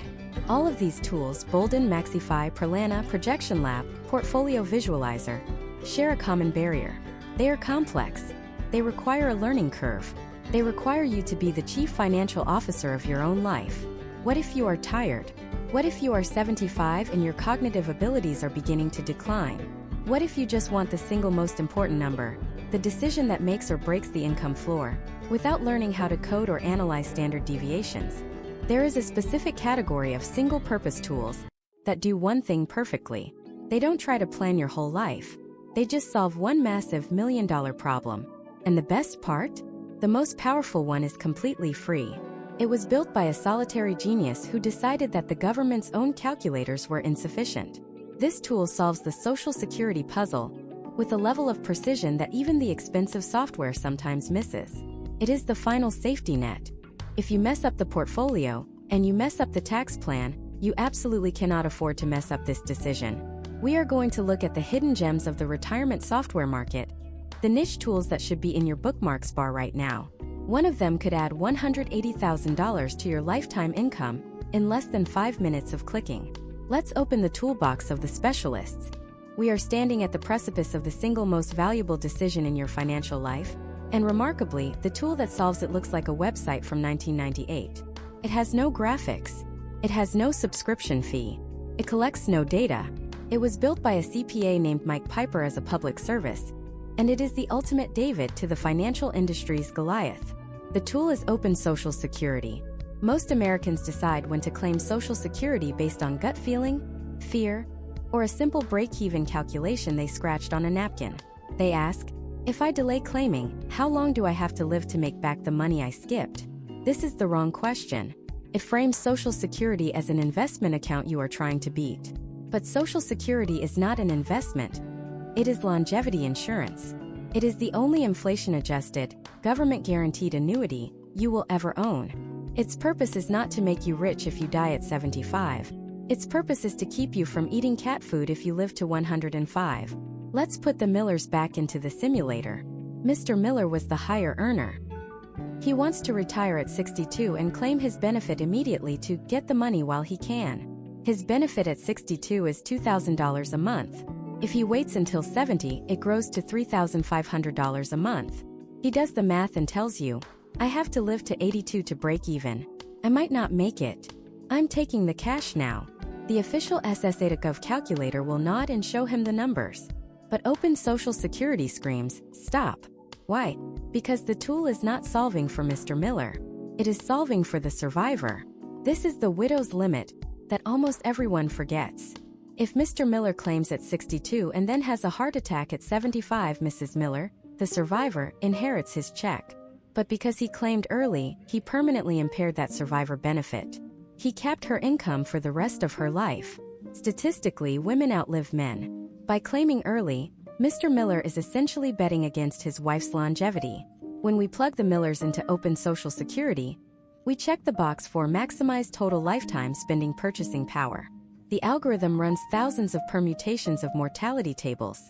All of these tools, Bolden, Maxify, Prolana, Projection Lab, Portfolio Visualizer, share a common barrier. They are complex. They require a learning curve. They require you to be the chief financial officer of your own life. What if you are tired? What if you are 75 and your cognitive abilities are beginning to decline? What if you just want the single most important number, the decision that makes or breaks the income floor, without learning how to code or analyze standard deviations? There is a specific category of single-purpose tools that do one thing perfectly. They don't try to plan your whole life. They just solve one massive million-dollar problem. And the best part? The most powerful one is completely free. It was built by a solitary genius who decided that the government's own calculators were insufficient. This tool solves the Social Security puzzle with a level of precision that even the expensive software sometimes misses. It is the final safety net. If you mess up the portfolio and you mess up the tax plan, you absolutely cannot afford to mess up this decision. We are going to look at the hidden gems of the retirement software market, the niche tools that should be in your bookmarks bar right now. One of them could add $180,000 to your lifetime income in less than 5 minutes of clicking. Let's open the toolbox of the specialists. We are standing at the precipice of the single most valuable decision in your financial life, and remarkably, the tool that solves it looks like a website from 1998. It has no graphics. It has no subscription fee. It collects no data. It was built by a CPA named Mike Piper as a public service, and it is the ultimate David to the financial industry's Goliath. The tool is Open Social Security. Most Americans decide when to claim Social Security based on gut feeling, fear, or a simple break-even calculation they scratched on a napkin. They ask, if I delay claiming, how long do I have to live to make back the money I skipped? This is the wrong question. It frames Social Security as an investment account you are trying to beat. But Social Security is not an investment. It is longevity insurance. It is the only inflation-adjusted, government-guaranteed annuity you will ever own. Its purpose is not to make you rich if you die at 75. Its purpose is to keep you from eating cat food if you live to 105. Let's put the Millers back into the simulator. Mr. Miller was the higher earner. He wants to retire at 62 and claim his benefit immediately to get the money while he can. His benefit at 62 is $2,000 a month. If he waits until 70, it grows to $3,500 a month. He does the math and tells you, I have to live to 82 to break even. I might not make it. I'm taking the cash now. The official SSA.gov calculator will nod and show him the numbers. But Open Social Security screams, stop. Why? Because the tool is not solving for Mr. Miller. It is solving for the survivor. This is the widow's limit that almost everyone forgets. If Mr. Miller claims at 62 and then has a heart attack at 75, Mrs. Miller, the survivor, inherits his check. But because he claimed early, he permanently impaired that survivor benefit. He capped her income for the rest of her life. Statistically, women outlive men. By claiming early, Mr. Miller is essentially betting against his wife's longevity. When we plug the Millers into Open Social Security, we check the box for maximize total lifetime spending purchasing power. The algorithm runs thousands of permutations of mortality tables.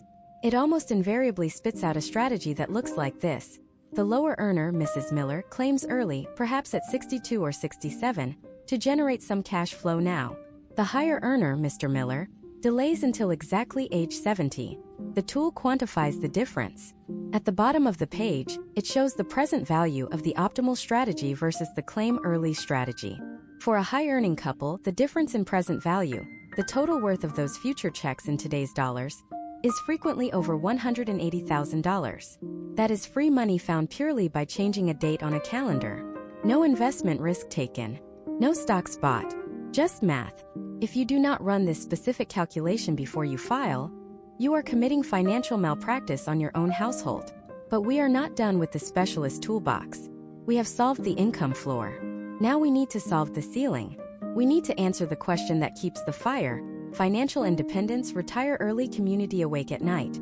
It almost invariably spits out a strategy that looks like this. The lower earner, Mrs. Miller, claims early, perhaps at 62 or 67, to generate some cash flow now. The higher earner, Mr. Miller, delays until exactly age 70. The tool quantifies the difference. At the bottom of the page, it shows the present value of the optimal strategy versus the claim early strategy. For a high-earning couple, the difference in present value, the total worth of those future checks in today's dollars, is frequently over $180,000. That is free money found purely by changing a date on a calendar. No investment risk taken. No stocks bought. Just math. If you do not run this specific calculation before you file, you are committing financial malpractice on your own household. But we are not done with the specialist toolbox. We have solved the income floor. Now we need to solve the ceiling. We need to answer the question that keeps the fire, financial independence, retire early, community awake at night.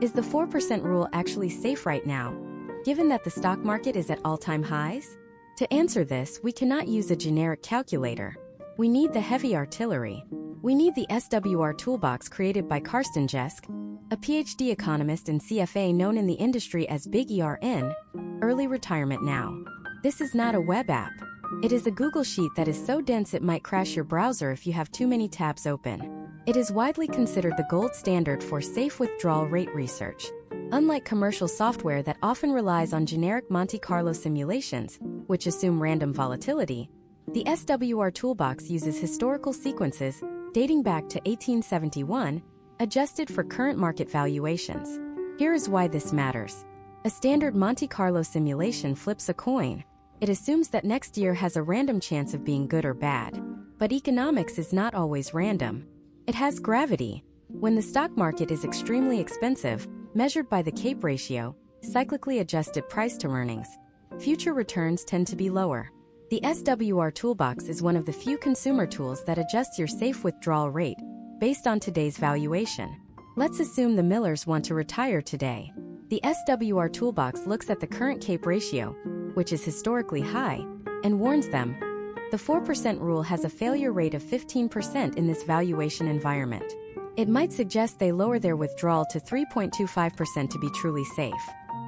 Is the 4% rule actually safe right now, given that the stock market is at all-time highs? To answer this, we cannot use a generic calculator. We need the heavy artillery. We need the SWR toolbox created by Karsten Jesk, a PhD economist and CFA known in the industry as Big ERN, Early Retirement Now. This is not a web app. It is a Google Sheet that is so dense it might crash your browser if you have too many tabs open. It is widely considered the gold standard for safe withdrawal rate research. Unlike commercial software that often relies on generic Monte Carlo simulations, which assume random volatility, the SWR toolbox uses historical sequences dating back to 1871, adjusted for current market valuations. Here is why this matters. A standard Monte Carlo simulation flips a coin. It assumes that next year has a random chance of being good or bad. But economics is not always random. It has gravity. When the stock market is extremely expensive, measured by the CAPE ratio, cyclically adjusted price to earnings, future returns tend to be lower. The SWR toolbox is one of the few consumer tools that adjusts your safe withdrawal rate based on today's valuation. Let's assume the Millers want to retire today. The SWR toolbox looks at the current CAPE ratio, which is historically high, and warns them. The 4% rule has a failure rate of 15% in this valuation environment. It might suggest they lower their withdrawal to 3.25% to be truly safe.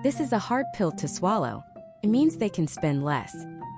This is a hard pill to swallow. It means they can spend less.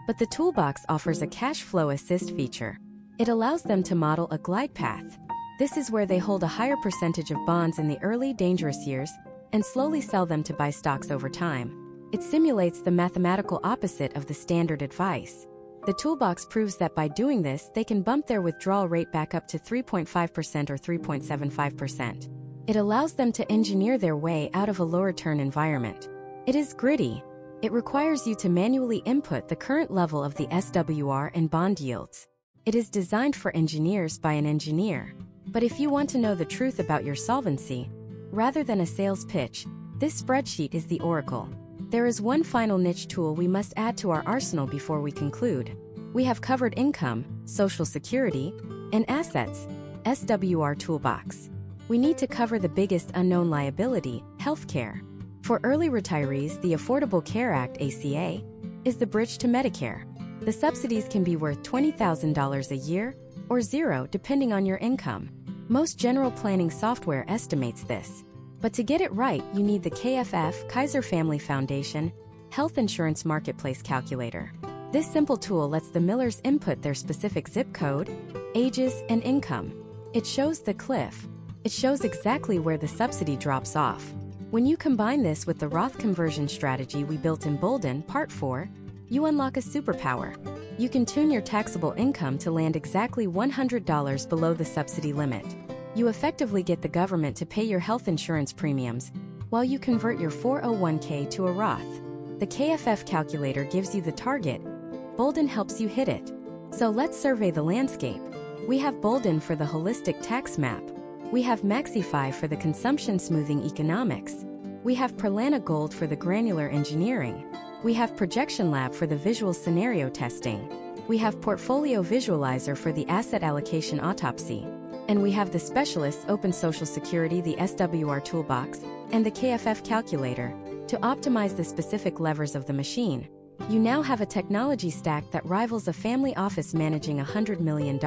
But the toolbox offers a cash flow assist feature. It allows them to model a glide path. This is where they hold a higher percentage of bonds in the early, dangerous years and slowly sell them to buy stocks over time. It simulates the mathematical opposite of the standard advice. The toolbox proves that by doing this, they can bump their withdrawal rate back up to 3.5% or 3.75%. It allows them to engineer their way out of a low-return environment. It is gritty. It requires you to manually input the current level of the SWR and bond yields. It is designed for engineers by an engineer. But if you want to know the truth about your solvency, rather than a sales pitch, this spreadsheet is the oracle. There is one final niche tool we must add to our arsenal before we conclude. We have covered income, Social Security, and assets, SWR toolbox. We need to cover the biggest unknown liability, healthcare. For early retirees, the Affordable Care Act, ACA, is the bridge to Medicare. The subsidies can be worth $20,000 a year or zero depending on your income. Most general planning software estimates this. But to get it right, you need the KFF, Kaiser Family Foundation, Health Insurance Marketplace Calculator. This simple tool lets the Millers input their specific zip code, ages, and income. It shows the cliff. It shows exactly where the subsidy drops off. When you combine this with the Roth conversion strategy we built in Bolden, Part 4, you unlock a superpower. You can tune your taxable income to land exactly $100 below the subsidy limit. You effectively get the government to pay your health insurance premiums, while you convert your 401k to a Roth. The KFF calculator gives you the target. Bolden helps you hit it. So let's survey the landscape. We have Bolden for the holistic tax map. We have Maxify for the consumption smoothing economics. We have Perlana Gold for the granular engineering. We have Projection Lab for the visual scenario testing. We have Portfolio Visualizer for the asset allocation autopsy. And we have the specialists Open Social Security, the SWR toolbox, and the KFF calculator to optimize the specific levers of the machine. You now have a technology stack that rivals a family office managing $100 million.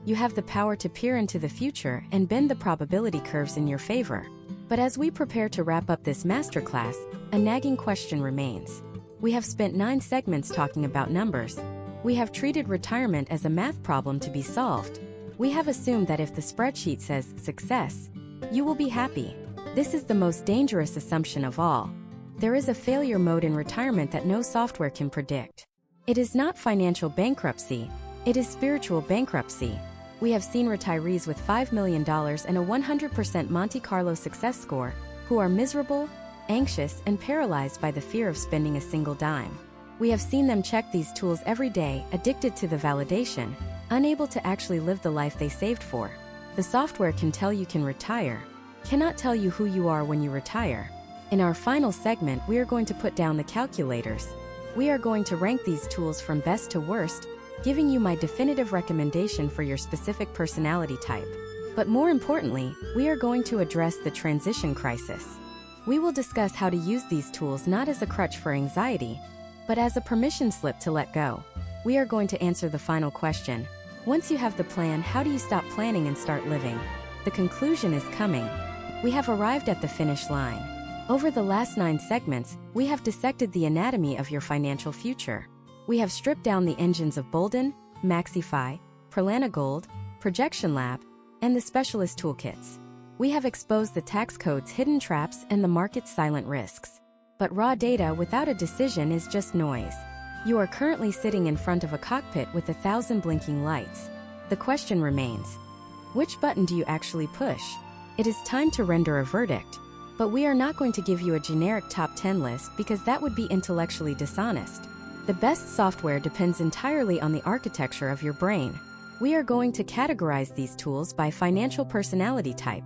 You have the power to peer into the future and bend the probability curves in your favor. But as we prepare to wrap up this masterclass, a nagging question remains. We have spent 9 segments talking about numbers. We have treated retirement as a math problem to be solved. We have assumed that if the spreadsheet says success, you will be happy. This is the most dangerous assumption of all. There is a failure mode in retirement that no software can predict. It is not financial bankruptcy, it is spiritual bankruptcy. We have seen retirees with $5 million and a 100% Monte Carlo success score who are miserable, anxious, and paralyzed by the fear of spending a single dime. We have seen them check these tools every day, addicted to the validation, unable to actually live the life they saved for. The software can tell you can retire, cannot tell you who you are when you retire. In our final segment, we are going to put down the calculators. We are going to rank these tools from best to worst, giving you my definitive recommendation for your specific personality type. But more importantly, we are going to address the transition crisis. We will discuss how to use these tools not as a crutch for anxiety, but as a permission slip to let go. We are going to answer the final question. Once you have the plan, how do you stop planning and start living? The conclusion is coming. We have arrived at the finish line. Over the last 9 segments, we have dissected the anatomy of your financial future. We have stripped down the engines of Bolden, Maxify, Perlana Gold, Projection Lab, and the specialist toolkits. We have exposed the tax code's hidden traps and the market's silent risks. But raw data without a decision is just noise. You are currently sitting in front of a cockpit with 1,000 blinking lights. The question remains, which button do you actually push? It is time to render a verdict. But we are not going to give you a generic top 10 list because that would be intellectually dishonest. The best software depends entirely on the architecture of your brain. We are going to categorize these tools by financial personality type.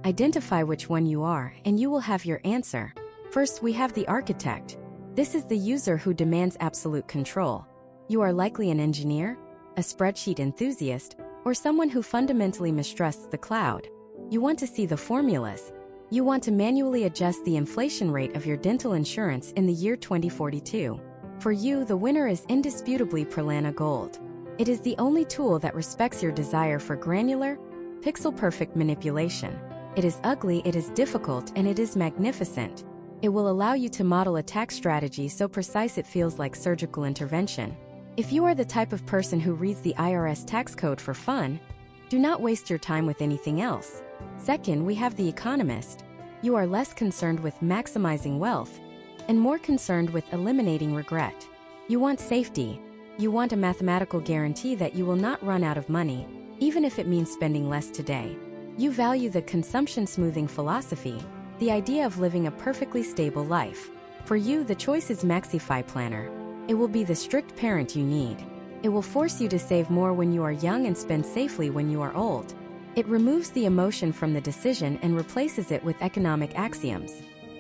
Identify which one you are, and you will have your answer. First, we have the architect. This is the user who demands absolute control. You are likely an engineer, a spreadsheet enthusiast, or someone who fundamentally mistrusts the cloud. You want to see the formulas. You want to manually adjust the inflation rate of your dental insurance in the year 2042. For you, the winner is indisputably Perlana Gold. It is the only tool that respects your desire for granular, Pixel-perfect manipulation. It is ugly, it is difficult, and it is magnificent. It will allow you to model a tax strategy so precise it feels like surgical intervention. If you are the type of person who reads the IRS tax code for fun, do not waste your time with anything else. Second, we have The Economist. You are less concerned with maximizing wealth and more concerned with eliminating regret. You want safety. You want a mathematical guarantee that you will not run out of money, even if it means spending less today. You value the consumption smoothing philosophy, the idea of living a perfectly stable life. For you, the choice is Maxify Planner. It will be the strict parent you need. It will force you to save more when you are young and spend safely when you are old. It removes the emotion from the decision and replaces it with economic axioms.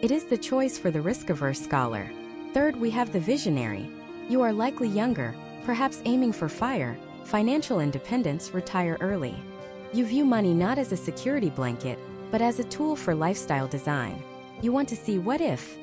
It is the choice for the risk-averse scholar. Third, we have the visionary. You are likely younger, perhaps aiming for financial independence, retire early. You view money not as a security blanket, but as a tool for lifestyle design. You want to see what-if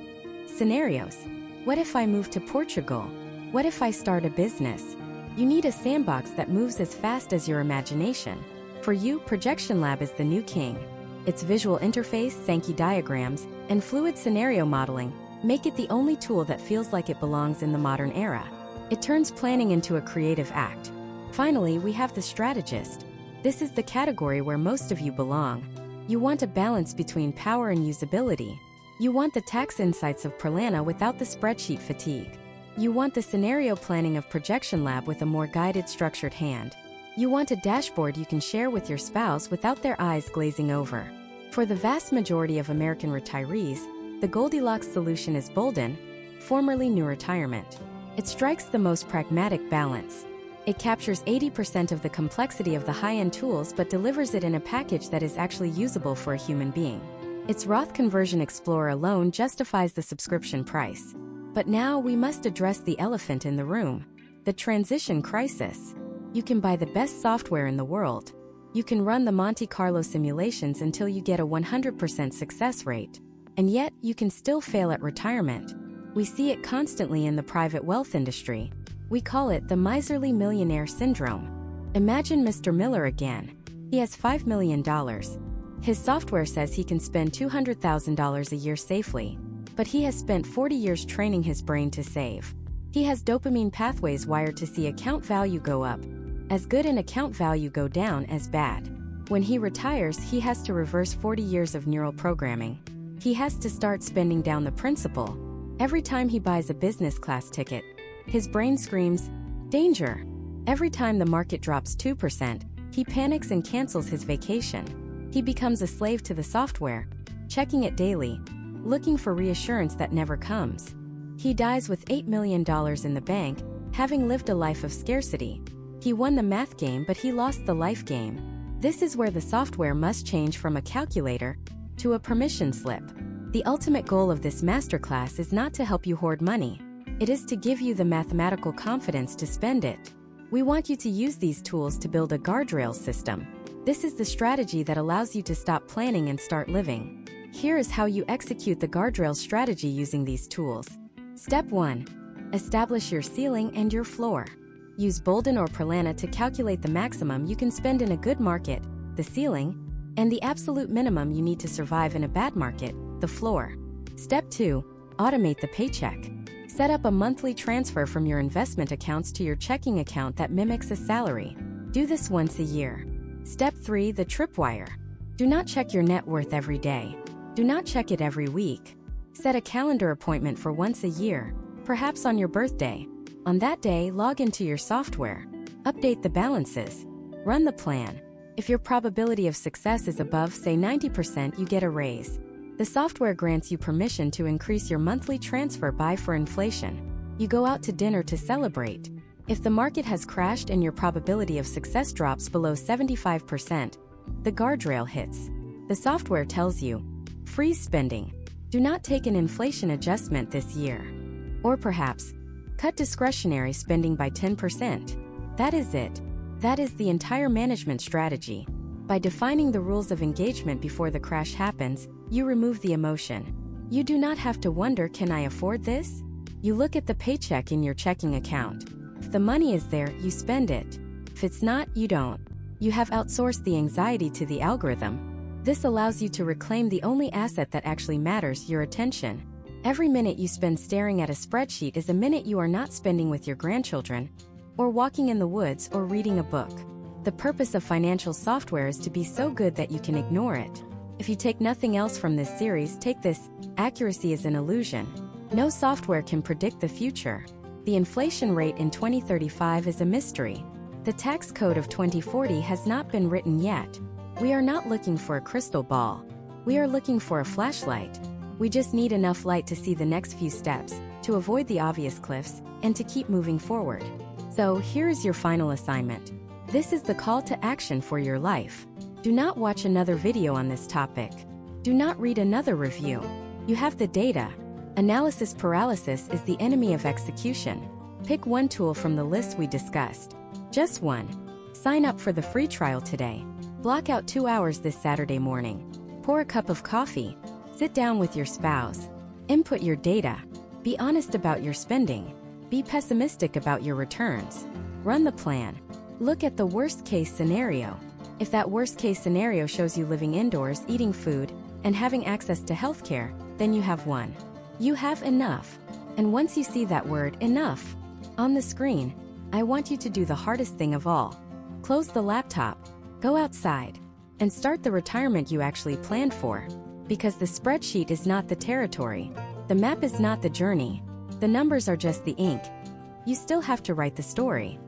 scenarios. What if I move to Portugal? What if I start a business? You need a sandbox that moves as fast as your imagination. For you, Projection Lab is the new king. Its visual interface, Sankey diagrams, and fluid scenario modeling make it the only tool that feels like it belongs in the modern era. It turns planning into a creative act. Finally, we have the strategist. This is the category where most of you belong. You want a balance between power and usability. You want the tax insights of Prolana without the spreadsheet fatigue. You want the scenario planning of Projection Lab with a more guided, structured hand. You want a dashboard you can share with your spouse without their eyes glazing over. For the vast majority of American retirees, the Goldilocks solution is Bolden, formerly New Retirement. It strikes the most pragmatic balance. It captures 80% of the complexity of the high-end tools but delivers it in a package that is actually usable for a human being. Its Roth Conversion Explorer alone justifies the subscription price. But now we must address the elephant in the room, the transition crisis. You can buy the best software in the world. You can run the Monte Carlo simulations until you get a 100% success rate. And yet, you can still fail at retirement. We see it constantly in the private wealth industry. We call it the miserly millionaire syndrome. Imagine Mr. Miller again. He has $5 million. His software says he can spend $200,000 a year safely. But he has spent 40 years training his brain to save. He has dopamine pathways wired to see account value go up as good and account value go down as bad. When he retires, he has to reverse 40 years of neural programming. He has to start spending down the principal. Every time he buys a business class ticket, his brain screams, "Danger!" Every time the market drops 2%, he panics and cancels his vacation. He becomes a slave to the software, checking it daily, looking for reassurance that never comes. He dies with $8 million in the bank, having lived a life of scarcity. He won the math game, but he lost the life game. This is where the software must change from a calculator to a permission slip. The ultimate goal of this masterclass is not to help you hoard money. It is to give you the mathematical confidence to spend it. We want you to use these tools to build a guardrail system. This is the strategy that allows you to stop planning and start living. Here is how you execute the guardrail strategy using these tools. Step 1. Establish your ceiling and your floor. Use Bolden or Prolana to calculate the maximum you can spend in a good market, the ceiling, and the absolute minimum you need to survive in a bad market, the floor. Step 2. Automate the paycheck. Set up a monthly transfer from your investment accounts to your checking account that mimics a salary. Do this once a year. Step 3. The tripwire. Do not check your net worth every day. Do not check it every week. Set a calendar appointment for once a year, perhaps on your birthday. On that day, log into your software. Update the balances. Run the plan. If your probability of success is above, say 90%, you get a raise. The software grants you permission to increase your monthly transfer by for inflation. You go out to dinner to celebrate. If the market has crashed and your probability of success drops below 75%, the guardrail hits. The software tells you, freeze spending. Do not take an inflation adjustment this year. Or perhaps, cut discretionary spending by 10%. That is it. That is the entire management strategy. By defining the rules of engagement before the crash happens, you remove the emotion. You do not have to wonder, can I afford this? You look at the paycheck in your checking account. If the money is there, you spend it. If it's not, you don't. You have outsourced the anxiety to the algorithm. This allows you to reclaim the only asset that actually matters, your attention. Every minute you spend staring at a spreadsheet is a minute you are not spending with your grandchildren, or walking in the woods, or reading a book. The purpose of financial software is to be so good that you can ignore it. If you take nothing else from this series, take this: accuracy is an illusion. No software can predict the future. The inflation rate in 2035 is a mystery. The tax code of 2040 has not been written yet. We are not looking for a crystal ball. We are looking for a flashlight. We just need enough light to see the next few steps, to avoid the obvious cliffs, and to keep moving forward. So here is your final assignment. This is the call to action for your life. Do not watch another video on this topic. Do not read another review. You have the data. Analysis paralysis is the enemy of execution. Pick one tool from the list we discussed. Just one. Sign up for the free trial today. Block out 2 hours this Saturday morning. Pour a cup of coffee. Sit down with your spouse. Input your data. Be honest about your spending. Be pessimistic about your returns. Run the plan. Look at the worst-case scenario. If that worst-case scenario shows you living indoors, eating food, and having access to healthcare, then you have won. You have enough. And once you see that word, enough, on the screen, I want you to do the hardest thing of all. Close the laptop, go outside, and start the retirement you actually planned for. Because the spreadsheet is not the territory. The map is not the journey. The numbers are just the ink. You still have to write the story.